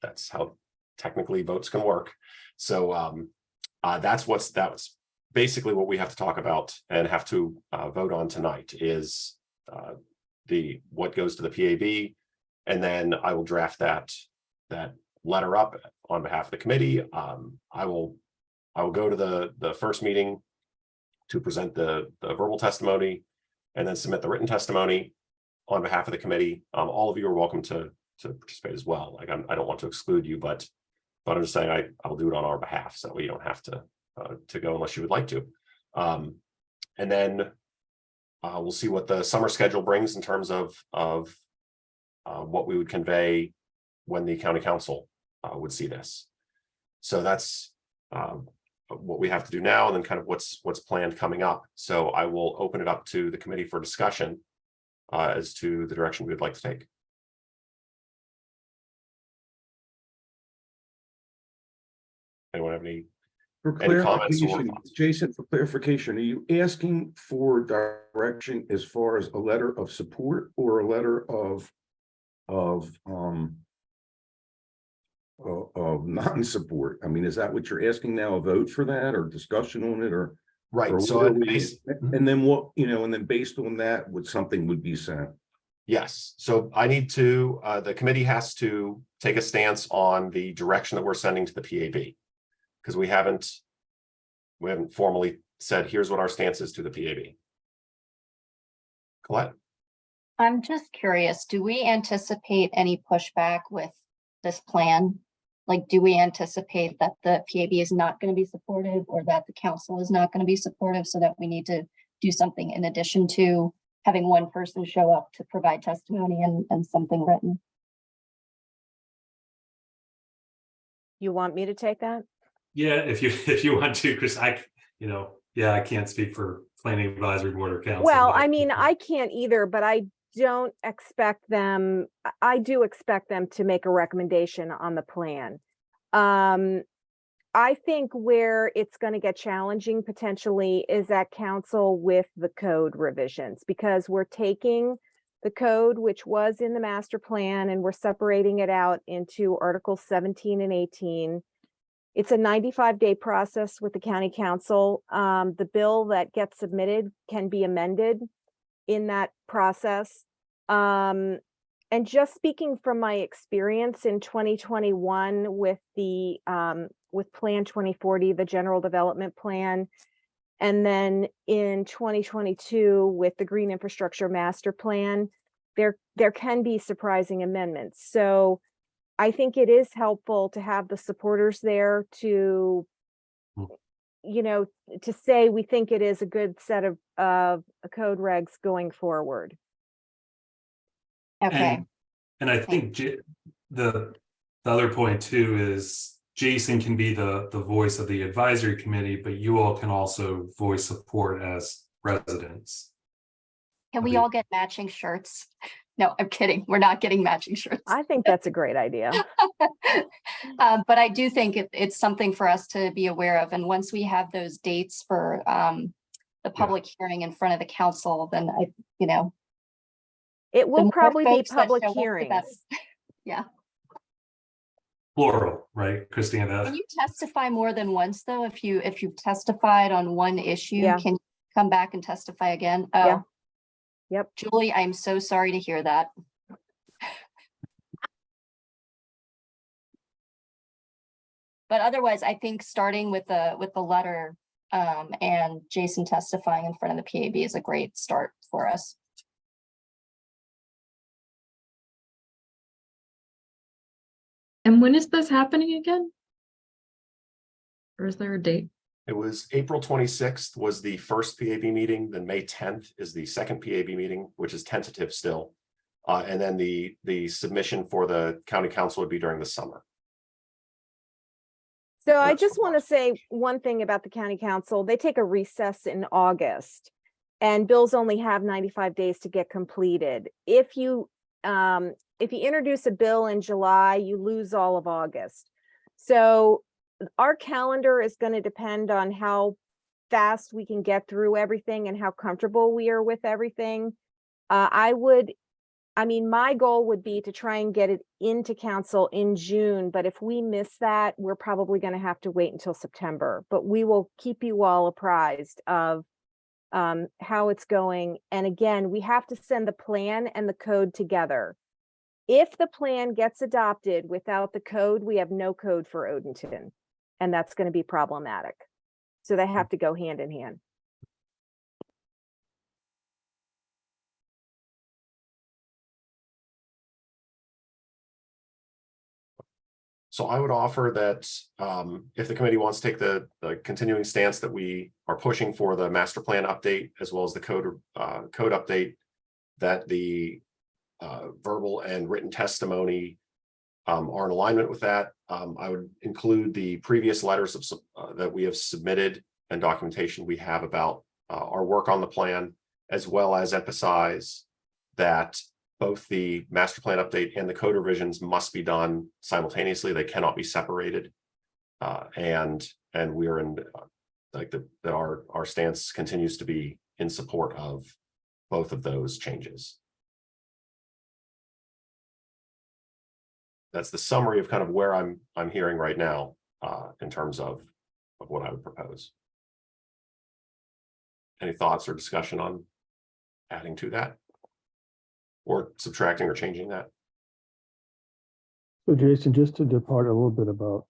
that's how technically votes can work. So that's basically what we have to talk about and have to vote on tonight is what goes to the PAB, and then I will draft that letter up on behalf of the committee. I will go to the first meeting to present the verbal testimony and then submit the written testimony on behalf of the committee. All of you are welcome to participate as well. Like I don't want to exclude you, but I'm just saying I will do it on our behalf, so you don't have to go unless you would like to. And then we'll see what the summer schedule brings in terms of what we would convey when the county council would see this. So that's what we have to do now, and then kind of what's planned coming up. So I will open it up to the committee for discussion as to the direction we would like to take. Anyone have any? For Any comments or clarification, thoughts? Jason, for clarification, are you asking for direction as far as a letter of support or a letter of non-support? I mean, is that what you're asking now, a vote for that or discussion on it or? Right. or So what are it we- base- and then what, and then based on that, what something would be sent? Yes, so I need to, the committee has to take a stance on the direction that we're sending to the PAB. Because we haven't formally said, here's what our stance is to the PAB. Colette? I'm just curious, do we anticipate any pushback with this plan? Like, do we anticipate that the PAB is not going to be supportive or that the council is not going to be supportive so that we need to do something in addition to having one person show up to provide testimony and something written? You want me to take that? Yeah, if you want to, Chris, I can't speak for planning advisory board or council. Well, but I mean, I can't either, but I do expect them to make a recommendation on the plan. I think where it's going to get challenging potentially is at council with the code revisions, because we're taking the code, which was in the master plan, and we're separating it out into Articles 17 and 18. It's a 95-day process with the county council. The bill that gets submitted can be amended in that process. And just speaking from my experience in 2021 with the with Plan 2040, the General Development Plan, and then in 2022 with the Green Infrastructure Master Plan, there can be surprising amendments. So I think it is helpful to have the supporters there to, to say we think it is a good set of code regs going forward. Okay. And I think the other point too is Jason can be the voice of the advisory committee, but you all can also voice support as residents. Can we all get matching shirts? No, I'm kidding. We're not getting matching shirts. I think that's a great idea. But I do think it's something for us to be aware of. And once we have those dates for the public hearing in front of the council, then It will more probably be folks that public show up, the hearings. better. Yeah. Plural, right, Christina? Can you testify more than once though? If you've testified on one issue, Yeah. can you come back and testify again? Yeah. Oh. Yep. Julie, I'm so sorry to hear that. But otherwise, I think starting with the letter and Jason testifying in front of the PAB is a great start for us. And when is this happening again? Or is there a date? It was April 26th was the first PAB meeting, then May 10th is the second PAB meeting, which is tentative still. And then the submission for the county council would be during the summer. So I That's just what want to say one thing about the county council. They take a recess in August, and bills only have 95 days to get completed. If you introduce a bill in July, you lose all of August. So our calendar is going to depend on how fast we can get through everything and how comfortable we are with everything. My goal would be to try and get it into council in June, but if we miss that, we're probably going to have to wait until September. But we will keep you all apprised of how it's going. And again, we have to send the plan and the code together. If the plan gets adopted without the code, we have no code for Odenton, and that's going to be problematic. So they have to go hand in hand. So I would offer that if the committee wants to take the continuing stance that we are pushing for the master plan update as well as the code update, that the verbal and written testimony are in alignment with that. I would include the previous letters of that we have submitted and documentation we have about our work on the plan, as well as emphasize that both the master plan update and the code revisions must be done simultaneously. They cannot be separated. And we are in that our stance continues to be in support of both of those changes. That's the summary of kind of where I'm hearing right now in terms of what I would propose. Any thoughts or discussion on adding to that, or subtracting or changing that? So Jason, just to depart a little bit about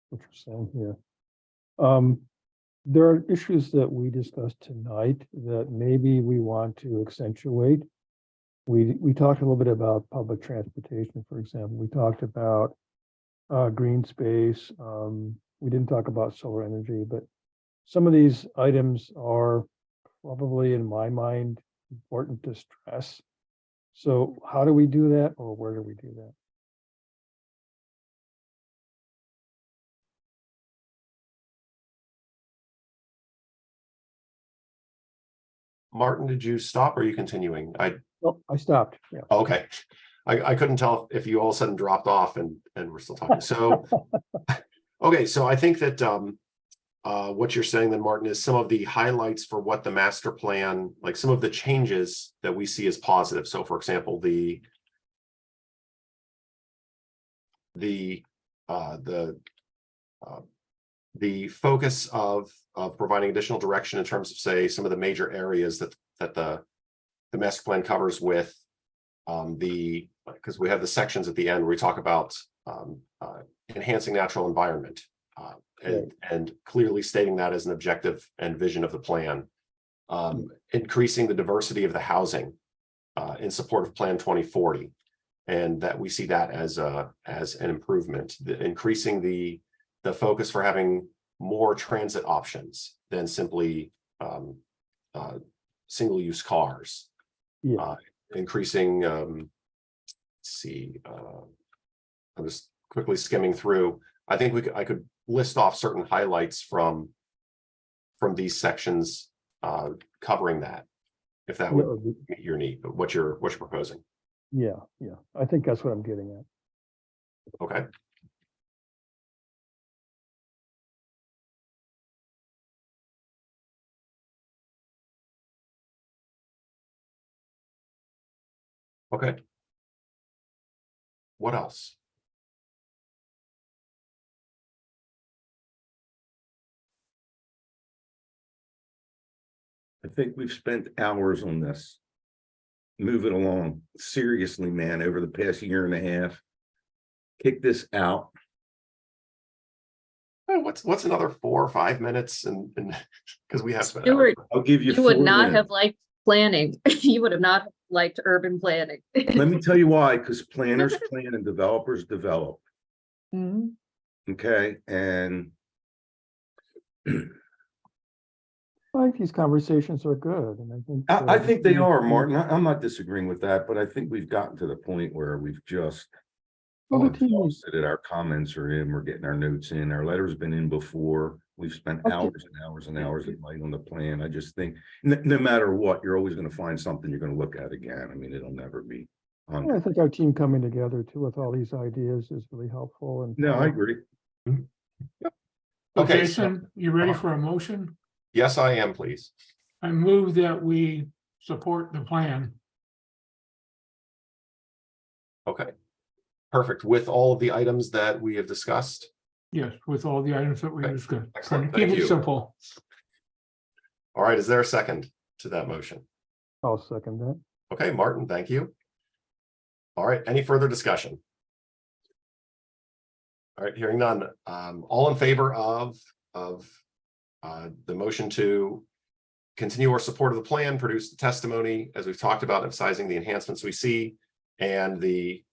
what you're saying here. There are issues that we discussed tonight that maybe we want to accentuate. We talked a little bit about public transportation, for example. We talked about green space. We didn't talk about solar energy, but some of these items are probably, in my mind, important to stress. So how do we do that, or where do we do that? Martin, did you stop or are you continuing? Well, I stopped. Yeah. Okay. I couldn't tell if you all of a sudden dropped off and we're still talking. So, okay. So I think that what you're saying then, Martin, is some of the highlights for what the master plan, like some of the changes that we see as positive. So for example, the focus of providing additional direction in terms of, say, some of the major areas that the master plan covers with because we have the sections at the end where we talk about enhancing natural environment and clearly stating that as an objective and vision of the plan, increasing the diversity of the housing in support of Plan 2040, and that we see that as an improvement, increasing the focus for having more transit options than simply single-use cars. Yeah. Increasing, let's see, I'm just quickly skimming through. I think I could list off certain highlights from these sections covering that, if that would meet your need, but what you're proposing. Yeah. I think that's what I'm getting at. Okay. Okay. What else? I think we've spent hours on this. Move it along. Seriously, man, over the past year and a half. Kick this out. What's another 4 or 5 minutes and because we have spent Stuart, hours. I'll give you you would 4 not minutes. have liked planning. You would have not liked urban planning. Let me tell you why, because planners plan and developers develop. Mhm. Okay, and I think these conversations are good, and I think I think they are, Martin. I'm not disagreeing with that, but I think we've gotten to the point where we've just Well, the team is- exhausted it. Our comments are in, we're getting our notes in, our letters been in before. We've spent Okay. hours and hours and hours at night on the plan. I just think no matter what, you're always going to find something you're going to look at again. I mean, it'll never be. Well, I think our team coming together too with all these ideas is really helpful. And No, I agree. Okay, Jason, you ready for a motion? Yes, I am, please. I move that we support the plan. Okay. Perfect. With all of the items that we have discussed. Yes, with all the items that we Okay, discussed. excellent. Keep Thank it you. simple. All right. Is there a second to that motion? I'll second that. Okay, Martin, thank you. All right. Any further discussion? All right, hearing none. All in favor of the motion to continue our support of the plan, produce the testimony, as we've talked about, emphasizing the enhancements we see and the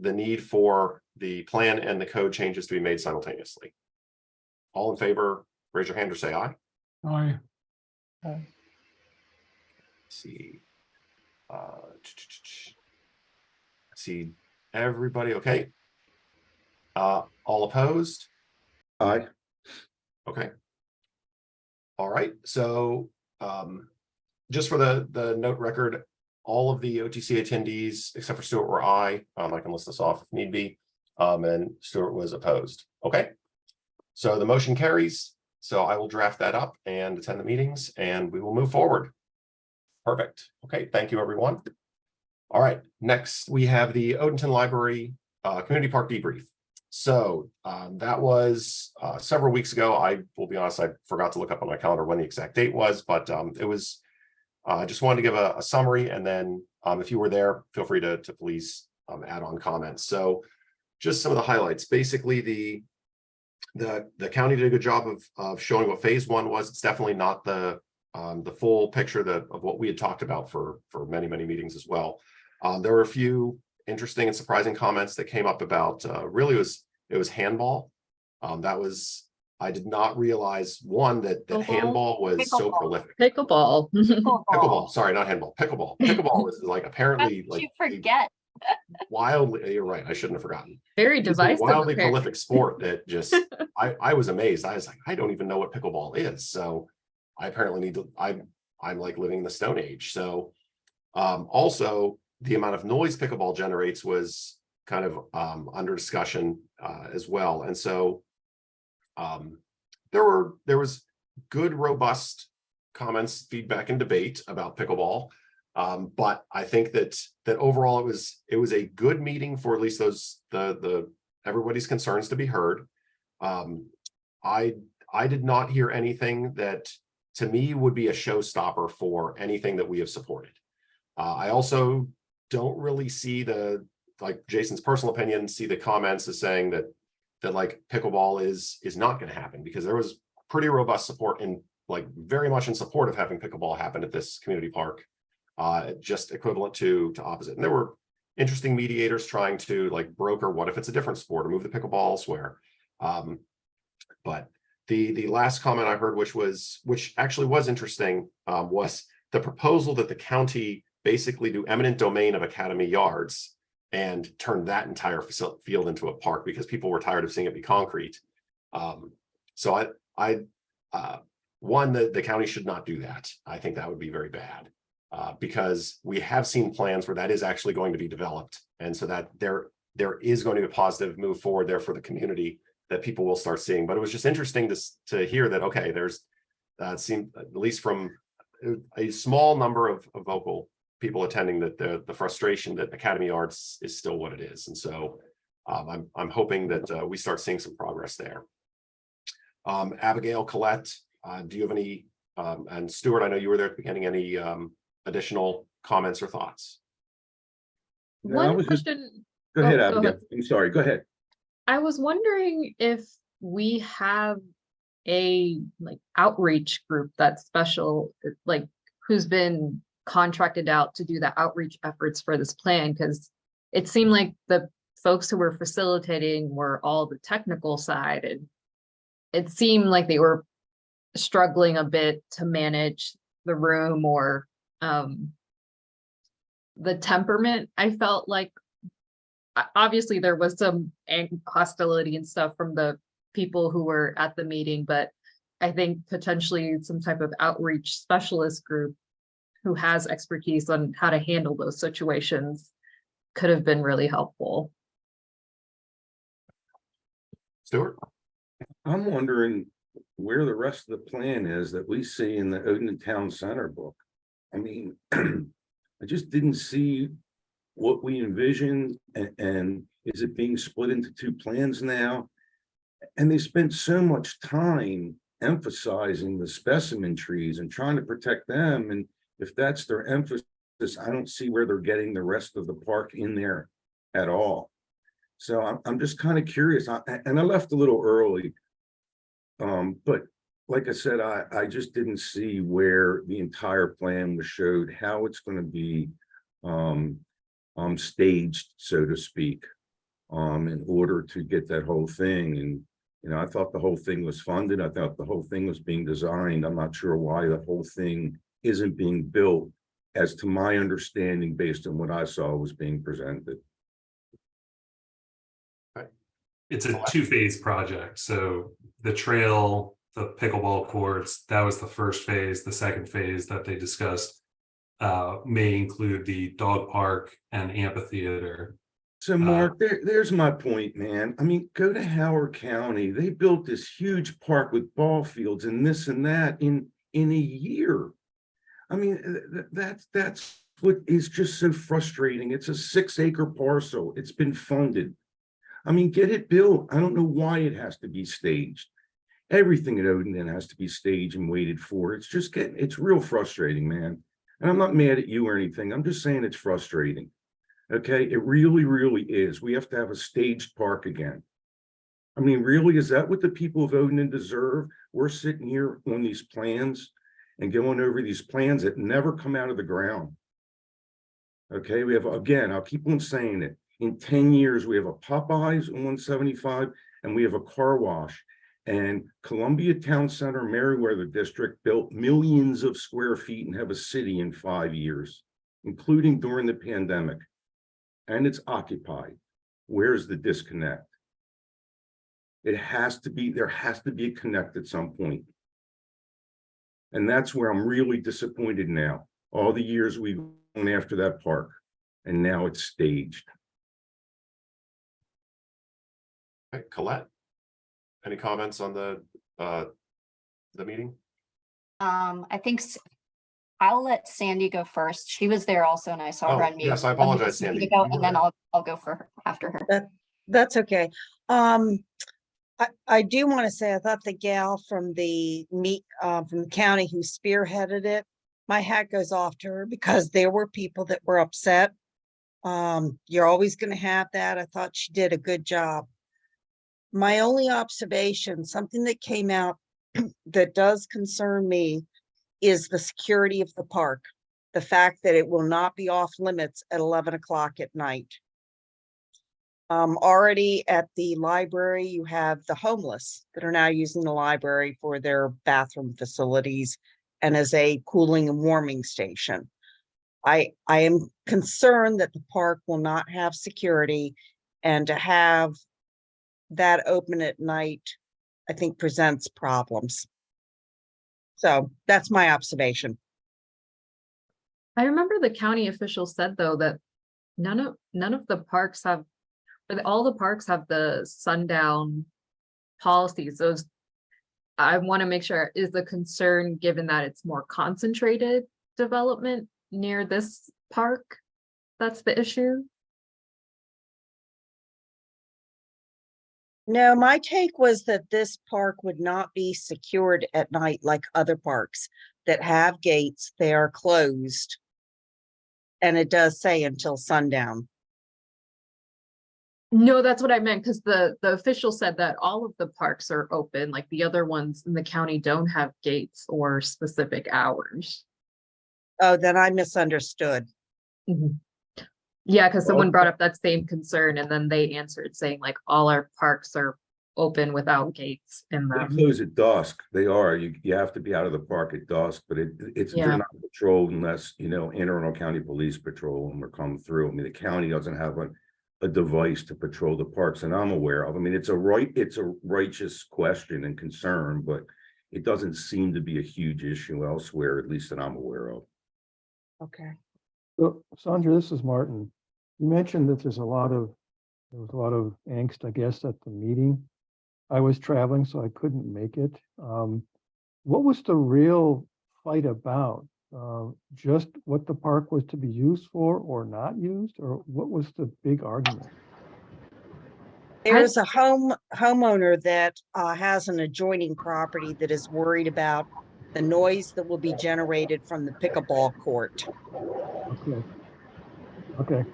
need for the plan and the code changes to be made simultaneously. All in favor, raise your hand or say aye. Aye. Let's see. Let's see everybody. Okay. All opposed? Aye. Okay. All right, so just for the note record, all of the OTC attendees except for Stuart were aye. I can list this off if need be. And Stuart was opposed. Okay. So the motion carries. So I will draft that up and attend the meetings and we will move forward. Perfect. Okay, thank you, everyone. All right, next we have the Odenton Library Community Park debrief. So that was several weeks ago. I will be honest, I forgot to look up on my calendar when the exact date was, but it was, I just wanted to give a summary, and then if you were there, feel free to please add on comments. So just some of the highlights. Basically, the county did a good job of showing what phase one was. It's definitely not the full picture of what we had talked about for many meetings as well. There were a few interesting and surprising comments that came up about really it was handball. I did not realize that handball was so prolific. Pickleball. Pickleball, sorry, not handball, pickleball. Pickleball is like apparently How did like you forget? wildly, you're right, I shouldn't have forgotten. Very It's a divisive. wildly apparently. prolific sport that just I was amazed. I was like, I don't even know what pickleball is. So I apparently need to, I'm like living in the Stone Age. So also the amount of noise pickleball generates was kind of under discussion as well. And so there was good, robust comments, feedback, and debate about pickleball. But I think that overall it was a good meeting for at least those the everybody's concerns to be heard. I did not hear anything that to me would be a showstopper for anything that we have supported. I also don't really see like Jason's personal opinion, see the comments as saying that like pickleball is not going to happen, because there was pretty robust support in like very much in support of having pickleball happen at this community park, just equivalent to opposite. And there were interesting mediators trying to like broker what if it's a different sport or move the pickleball elsewhere. But the last comment I heard, which actually was interesting, was the proposal that the county basically do eminent domain of Academy Yards and turn that entire field into a park because people were tired of seeing it be concrete. So one, the county should not do that. I think that would be very bad, because we have seen plans where that is actually going to be developed. And so that there is going to be a positive move forward there for the community that people will start seeing. But it was just interesting to hear that, okay, there's seemed, at least from a small number of vocal people attending, that the frustration that Academy Arts is still what it is. And so I'm hoping that we start seeing some progress there. Abigail, Colette, do you have any, and Stuart, I know you were there at the beginning, any additional comments or thoughts? No, I One was just- question. Go ahead, go Abigail. ahead. I'm sorry, go ahead. I was wondering if we have a like outreach group that's special, like who's been contracted out to do the outreach efforts for this plan, because it seemed like the folks who were facilitating were all the technical side, and it seemed like they were struggling a bit to manage the room or the temperament. I felt like obviously there was some hostility and stuff from the people who were at the meeting, but I think potentially some type of outreach specialist group who has expertise on how to handle those situations could have been really helpful. Stuart? I'm wondering where the rest of the plan is that we see in the Odenton Town Center book. I mean, I just didn't see what we envisioned, and is it being split into two plans now? And they spent so much time emphasizing the specimen trees and trying to protect them. And if that's their emphasis, I don't see where they're getting the rest of the park in there at all. So I'm just kind of curious, and I left a little early. But like I said, I just didn't see where the entire plan was showed, how it's going to be staged, so to speak, in order to get that whole thing. And you know, I thought the whole thing was funded. I thought the whole thing was being designed. I'm not sure why the whole thing isn't being built, as to my understanding, based on what I saw was being presented. it's a two-phase project. So the trail, the pickleball courts, that was the first phase. The second phase that they discussed may include the dog park and amphitheater. So Mark, there's my point, man. I mean, go to Howard County. They built this huge park with ball fields and this and that in a year. I mean, that's what is just so frustrating. It's a 6-acre parcel. It's been funded. I mean, get it built. I don't know why it has to be staged. Everything at Odenton has to be staged and waited for. It's real frustrating, man. And I'm not mad at you or anything. I'm just saying it's frustrating. Okay, it really, really is. We have to have a staged park again. I mean, really, is that what the people of Odenton deserve? We're sitting here on these plans and going over these plans that never come out of the ground. Okay, we have, again, I'll keep on saying it. In 10 years, we have a Popeyes on 175 and we have a car wash. And Columbia Town Center, Meriwether District built millions of square feet and have a city in 5 years, including during the pandemic. And it's occupied. Where's the disconnect? There has to be a connect at some point. And that's where I'm really disappointed now. All the years we've gone after that park, and now it's staged. Okay, Colette, any comments on the meeting? I think I'll let Sandy go first. She was there also, and I saw her Oh, on mute. yes, I apologize, Sandy Sandy. go, and then I'll go for her after her. That's okay. I do want to say, I thought the gal from the county who spearheaded it, my hat goes off to her because there were people that were upset. You're always going to have that. I thought she did a good job. My only observation, something that came out that does concern me, is the security of the park. The fact that it will not be off limits at 11 o'clock at night. Already at the library, you have the homeless that are now using the library for their bathroom facilities and as a cooling and warming station. I am concerned that the park will not have security, and to have that open at night, I think presents problems. So that's my observation. I remember the county official said though that none of the parks have, all the parks have the sundown policies. Those, I want to make sure, is the concern given that it's more concentrated development near this park? That's the issue. No, my take was that this park would not be secured at night like other parks that have gates. They are closed. And it does say until sundown. No, that's what I meant, because the official said that all of the parks are open, like the other ones in the county don't have gates or specific hours. Oh, then I misunderstood. Mhm. Yeah, because someone brought up that same concern, and then they answered saying like all our parks are open without gates in They them. close at dusk. They are. You have to be out of the park at dusk, but it's Yeah. they're not patrolled unless, you know, Anne Arundel County Police patrol them or come through. I mean, the county doesn't have a device to patrol the parks that I'm aware of. I mean, it's a righteous question and concern, but it doesn't seem to be a huge issue elsewhere, at least that I'm aware of. Okay. So Sandra, this is Martin. You mentioned that there was a lot of angst, I guess, at the meeting. I was traveling, so I couldn't make it. What was the real fight about? Just what the park was to be used for or not used, or what was the big argument? There's a homeowner that has an adjoining property that is worried about the noise that will be generated from the pickleball court. Okay.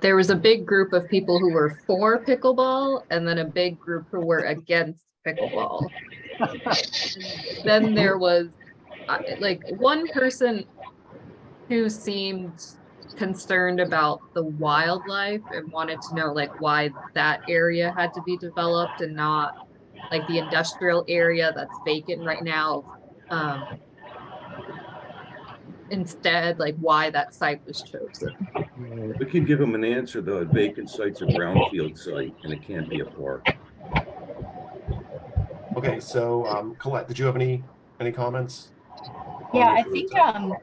There was a big group of people who were for pickleball, and then a big group who were against pickleball. Then there was like one person who seemed concerned about the wildlife and wanted to know like why that area had to be developed and not like the industrial area that's vacant right now. instead, like why that site was chosen. We can give them an answer, though. A vacant site's a brownfield site and it can't be a park. Okay, so Colette, did you have any comments? Yeah, On I the think Odenton?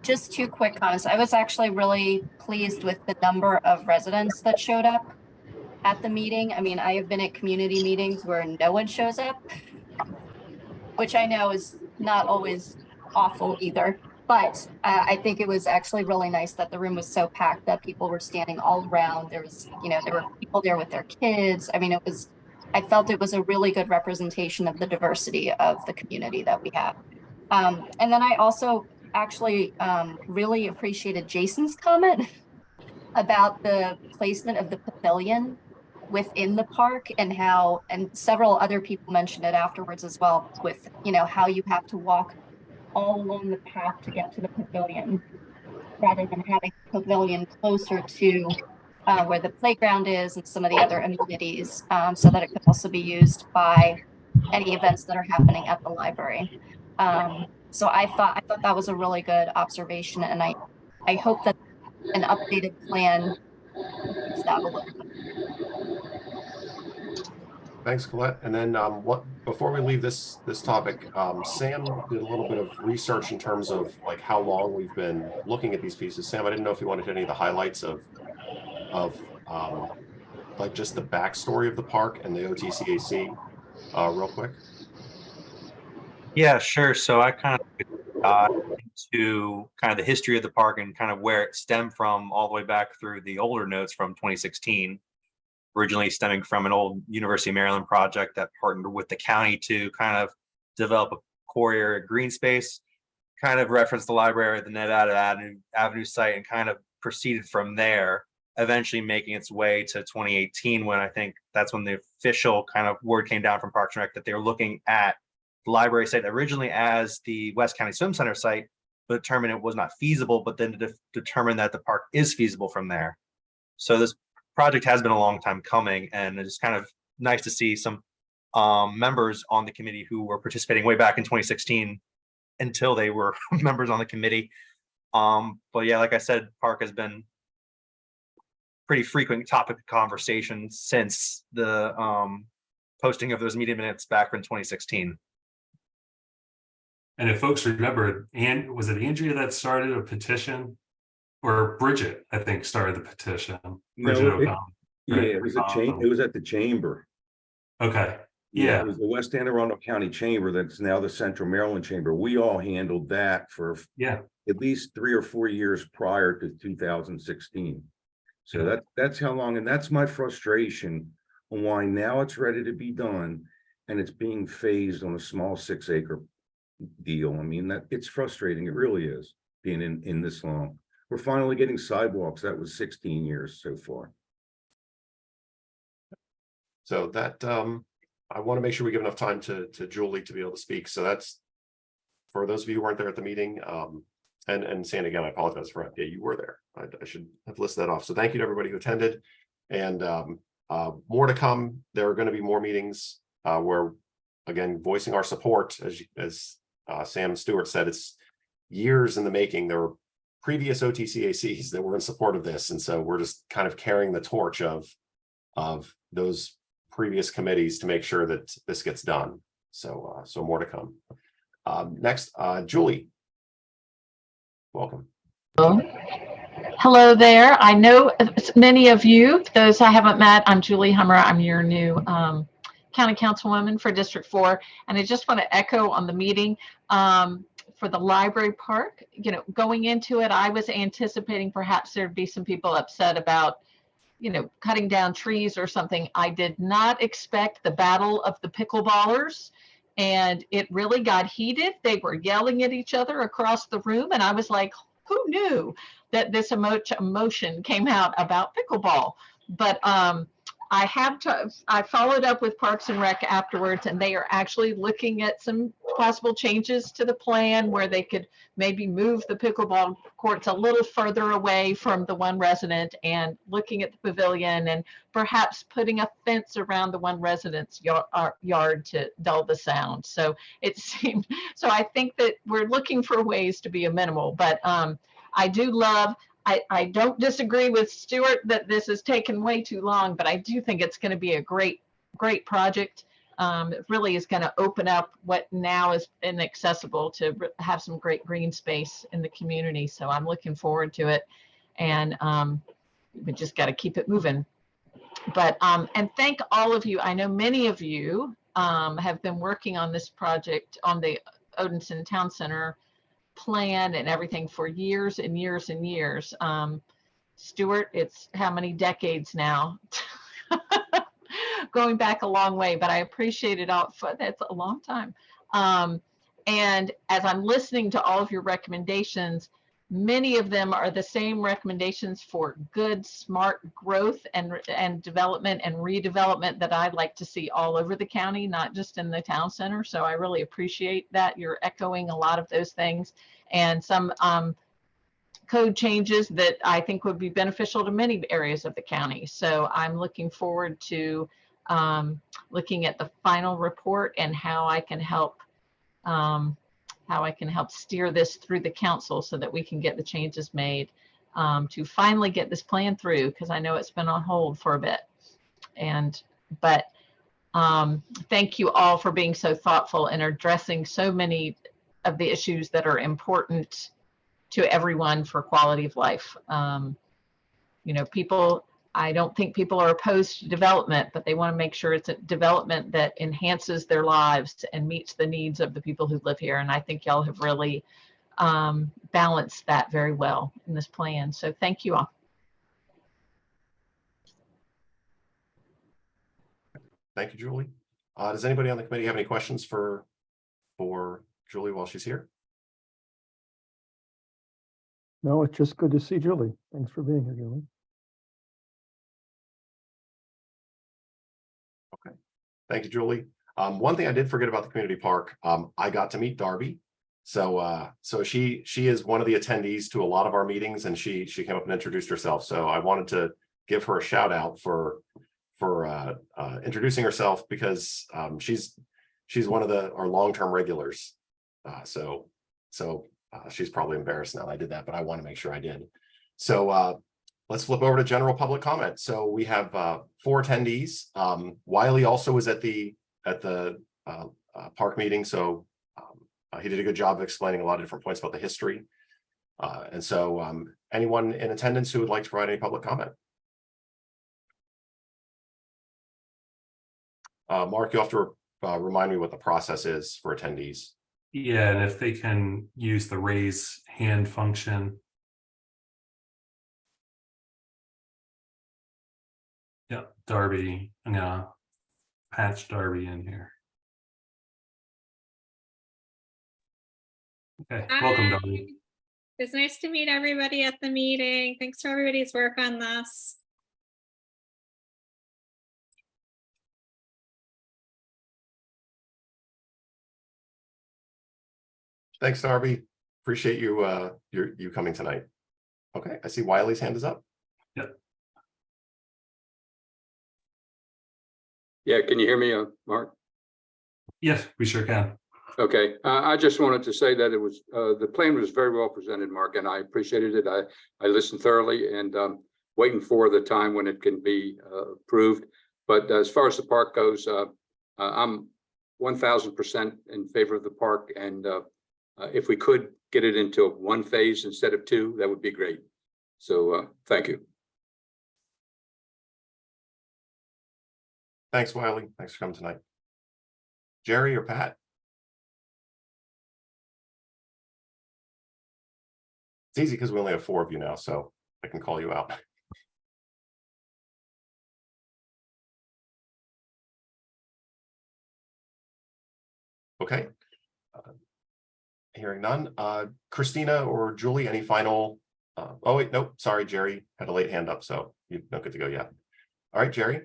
just two quick comments. I was actually really pleased with the number of residents that showed up at the meeting. I mean, I have been at community meetings where no one shows up, which I know is not always awful either. But I think it was actually really nice that the room was so packed that people were standing all around. There was, there were people there with their kids. I mean, I felt it was a really good representation of the diversity of the community that we have. And then I also actually really appreciated Jason's comment about the placement of the pavilion within the park and several other people mentioned it afterwards as well, with how you have to walk all along the path to get to the pavilion rather than having the pavilion closer to where the playground is and some of the other amenities, so that it could also be used by any events that are happening at the library. So I thought that was a really good observation, and I hope that an updated plan keeps that a little bit. Thanks, Colette. And then before we leave this topic, Sam did a little bit of research in terms of like how long we've been looking at these pieces. Sam, I didn't know if you wanted any of the highlights of like just the backstory of the park and the OTCAC real quick. Yeah, sure. So I kind of got into kind of the history of the park and kind of where it stemmed from all the way back through the older notes from 2016. Originally stemming from an old University of Maryland project that partnered with the county to kind of develop a core area green space, kind of referenced the library, the Nevada Avenue site, and kind of proceeded from there, eventually making its way to 2018, when I think that's when the official kind of word came down from Parks and Rec that they were looking at the library site originally as the West County Swim Center site, but determined it was not feasible, but then to determine that the park is feasible from there. So this project has been a long time coming, and it's kind of nice to see some members on the committee who were participating way back in 2016 until they were members on the committee. But yeah, like I said, park has been pretty frequent topic of conversation since the posting of those meeting minutes back in 2016. And if folks remember, was it Andrea that started a petition? Or Bridget, I think, started the petition. Bridget O'Connell. It was it was at the chamber. Okay. Yeah, it was the West Anne Arundel County Chamber that's now the Central Maryland Chamber. We all handled that for at least 3 or 4 years prior to 2016. So that's how long, and that's my frustration on why now it's ready to be done and it's being phased on a small 6-acre deal. I mean, that it's frustrating. It really is, being in this long. We're finally getting sidewalks. That was 16 years so far. So that I want to make sure we give enough time to Julie to be able to speak. So that's for those of you who weren't there at the meeting. And saying again, I apologize for that. Yeah, you were there. I should have listed that off. So thank you to everybody who attended. And more to come. There are going to be more meetings where, again, voicing our support, as Sam Stewart said, it's years in the making. There were previous OTCACs that were in support of this, and so we're just kind of carrying the torch of those previous committees to make sure that this gets done. So so more to come. Next, Julie, welcome. Hello there. I know many of you, those I haven't met. I'm Julie Hummer. I'm your new county councilwoman for District 4, and I just want to echo on the meeting. For the library park, going into it, I was anticipating perhaps there'd be some people upset about, cutting down trees or something. I did not expect the battle of the pickleballers, and it really got heated. They were yelling at each other across the room, and I was like, who knew that this emotion came out about pickleball? But I followed up with Parks and Rec afterwards, and they are actually looking at some possible changes to the plan where they could maybe move the pickleball courts a little further away from the one resident, and looking at the pavilion, and perhaps putting a fence around the one resident's yard to dull the sound. So it seemed, so I think that we're looking for ways to be minimal, but I do love, I don't disagree with Stuart that this has taken way too long, but I do think it's going to be a great project. It really is going to open up what now is inaccessible to have some great green space in the community. So I'm looking forward to it, and we just got to keep it moving. But and thank all of you. I know many of you have been working on this project on the Odenton Town Center plan and everything for years and years and years. Stuart, it's how many decades now? Going back a long way, but I appreciate it all. That's a long time. And as I'm listening to all of your recommendations, many of them are the same recommendations for good, smart growth and development and redevelopment that I'd like to see all over the county, not just in the town center. So I really appreciate that you're echoing a lot of those things, and some code changes that I think would be beneficial to many areas of the county. So I'm looking forward to looking at the final report and how I can help steer this through the council so that we can get the changes made to finally get this plan through, because I know it's been on hold for a bit. But thank you all for being so thoughtful and addressing so many of the issues that are important to everyone for quality of life. You know, I don't think people are opposed to development, but they want to make sure it's a development that enhances their lives and meets the needs of the people who live here. And I think y'all have really balanced that very well in this plan. So thank you all. Thank you, Julie. Does anybody on the committee have any questions for Julie while she's here? No, it's just good to see Julie. Thanks for being here, Julie. Okay, thank you, Julie. One thing I did forget about the community park, I got to meet Darby. So she is one of the attendees to a lot of our meetings, and she came up and introduced herself. So I wanted to give her a shout out for introducing herself, because she's one of our long-term regulars. So she's probably embarrassed now I did that, but I want to make sure I did. So let's flip over to general public comment. So we have 4 attendees. Wiley also was at the park meeting, so he did a good job of explaining a lot of different points about the history. And so anyone in attendance who would like to provide any public comment? Mark, you have to remind me what the process is for attendees. Yeah, and if they can use the raise hand function. Yeah, Darby, I'm gonna patch Darby in here. Okay, welcome, Darby. It's nice to meet everybody at the meeting. Thanks for everybody's work on this. Thanks, Darby. Appreciate you you coming tonight. Okay, I see Wiley's hand is up. Yep. Yeah, can you hear me, Mark? Yes, we sure can. Okay, I just wanted to say that it was the plan was very well presented, Mark, and I appreciated it. I listened thoroughly, and waiting for the time when it can be approved. But as far as the park goes, I'm 1000% in favor of the park, and if we could get it into 1 phase instead of 2, that would be great. So thank you. Thanks, Wiley. Thanks for coming tonight. Jerry or Pat? It's easy because we only have 4 of you now, so I can call you out. Okay. Hearing none. Christina or Julie, any final? Oh wait, nope. Sorry, Jerry had a late hand up, so you don't get to go yet. All right, Jerry.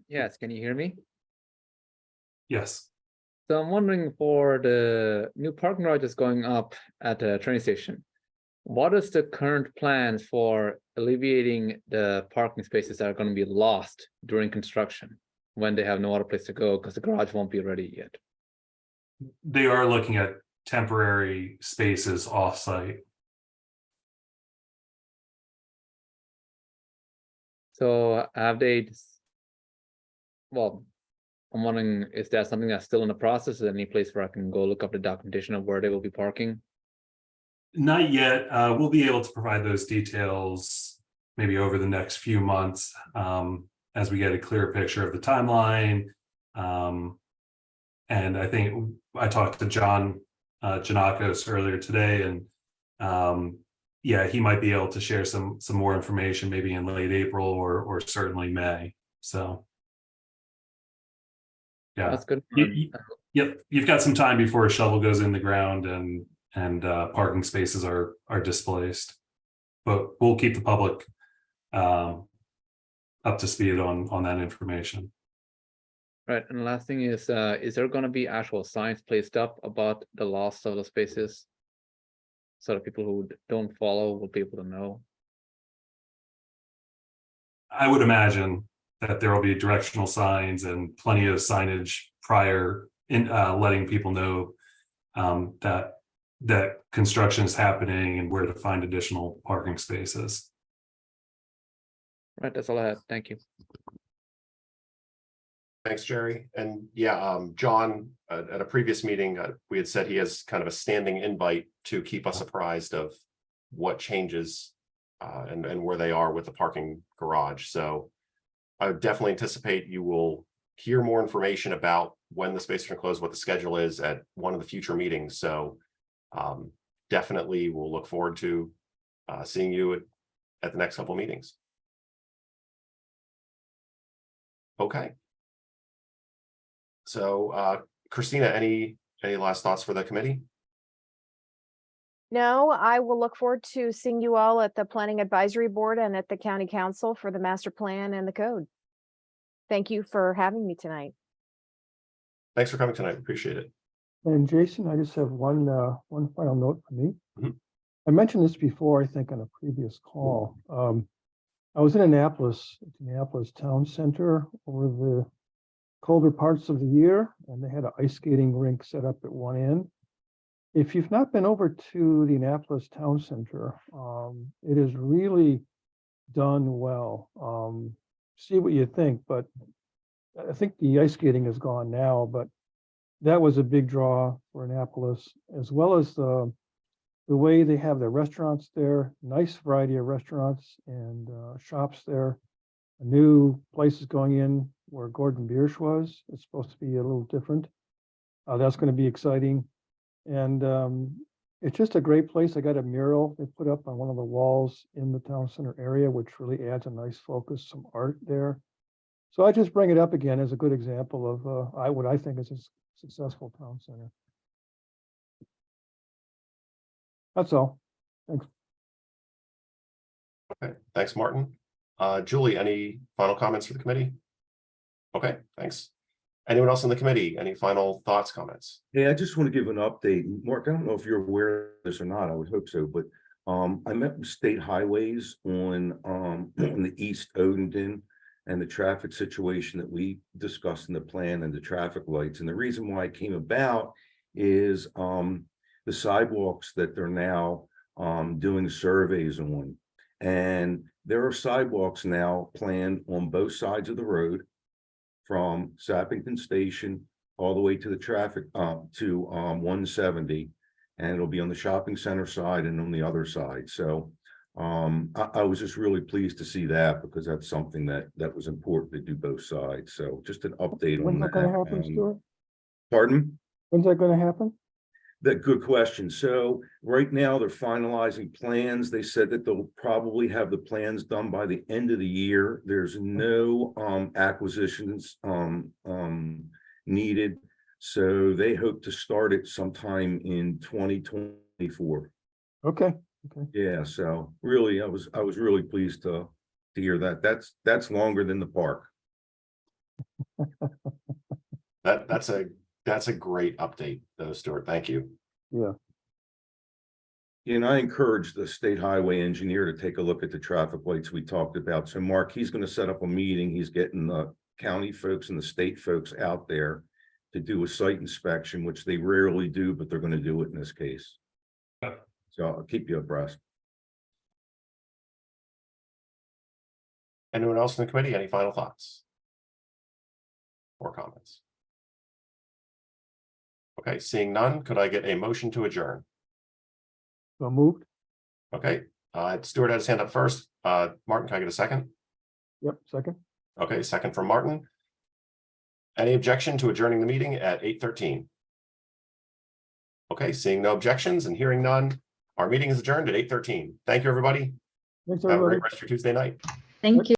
Yes, can you hear me? Yes. So I'm wondering, for the new parking garages going up at the train station, what is the current plans for alleviating the parking spaces that are going to be lost during construction when they have no other place to go because the garage won't be ready yet? They are looking at temporary spaces off-site. So have they, well, I'm wondering, is that something that's still in the process? Is there any place where I can go look up the documentation of where they will be parking? Not yet. We'll be able to provide those details maybe over the next few months, as we get a clearer picture of the timeline. And I think I talked to John Janakos earlier today, and yeah, he might be able to share some more information maybe in late April or certainly May. So yeah, That's good. Yep, you've got some time before a shovel goes in the ground and parking spaces are displaced, but we'll keep the public up to speed on that information. Right, and the last thing is there going to be actual signs placed up about the loss of the spaces, so that people who don't follow will be able to know? I would imagine that there will be directional signs and plenty of signage prior in letting people know that construction is happening and where to find additional parking spaces. Right, that's all I had. Thank you. Thanks, Jerry. And yeah, John, at a previous meeting, we had said he has kind of a standing invite to keep us apprised of what changes and where they are with the parking garage. So I would definitely anticipate you will hear more information about when the space are closed, what the schedule is at one of the future meetings. So definitely we'll look forward to seeing you at the next couple of meetings. Okay. So Christina, any last thoughts for the committee? No, I will look forward to seeing you all at the Planning Advisory Board and at the County Council for the master plan and the code. Thank you for having me tonight. Thanks for coming tonight. Appreciate it. And Jason, I just have one final note for me. Mhm. I mentioned this before, I think, on a previous call. I was in Annapolis Town Center over the colder parts of the year, and they had an ice skating rink set up at one end. If you've not been over to the Annapolis Town Center, it is really done well. See what you think, but I think the ice skating is gone now, but that was a big draw for Annapolis, as well as the way they have their restaurants there. Nice variety of restaurants and shops there. A new place is going in where Gordon Biersch was. It's supposed to be a little different. That's going to be exciting. And it's just a great place. I got a mural they put up on one of the walls in the town center area, which really adds a nice focus, some art there. So I just bring it up again as a good example of what I think is a successful town center. That's all. Thanks. Okay, thanks, Martin. Julie, any final comments for the committee? Okay, thanks. Anyone else in the committee? Any final thoughts, comments? Yeah, I just want to give an update. Mark, I don't know if you're aware of this or not. I would hope so, but I met with State Highways on the East Odenton and the traffic situation that we discussed in the plan and the traffic lights. And the reason why it came about is the sidewalks that they're now doing surveys on. And there are sidewalks now planned on both sides of the road from Sappington Station all the way to the traffic to 170, and it'll be on the shopping center side and on the other side. So I was just really pleased to see that, because that's something that was important to do both sides. So just an update on When's that going to that. happen, Stuart? Pardon? When's that going to happen? That good question. So right now they're finalizing plans. They said that they'll probably have the plans done by the end of the year. There's no acquisitions needed. So they hope to start it sometime in 2024. Okay. Yeah, so really I was really pleased to hear that. That's longer than the park. That's a great update, though, Stuart. Thank you. Yeah, And I encourage the state highway engineer to take a look at the traffic lights we talked about. So Mark, he's gonna set up a meeting. He's getting the county folks and the state folks out there to do a site inspection, which they rarely do, but they're gonna do it in this case. Yeah. So I'll keep you abreast. Anyone else in the committee? Any final thoughts? Or comments? Okay, seeing none, could I get a motion to adjourn? so moved. Okay, Stuart had his hand up first. Martin, can I get a second? Yep, second. Okay, second from Martin. Any objection to adjourning the meeting at 8:13? Okay, seeing no objections and hearing none, our meeting is adjourned at 8:13. Thank you, everybody. Thanks, Have a everybody. great rest of your Tuesday night. Thank you.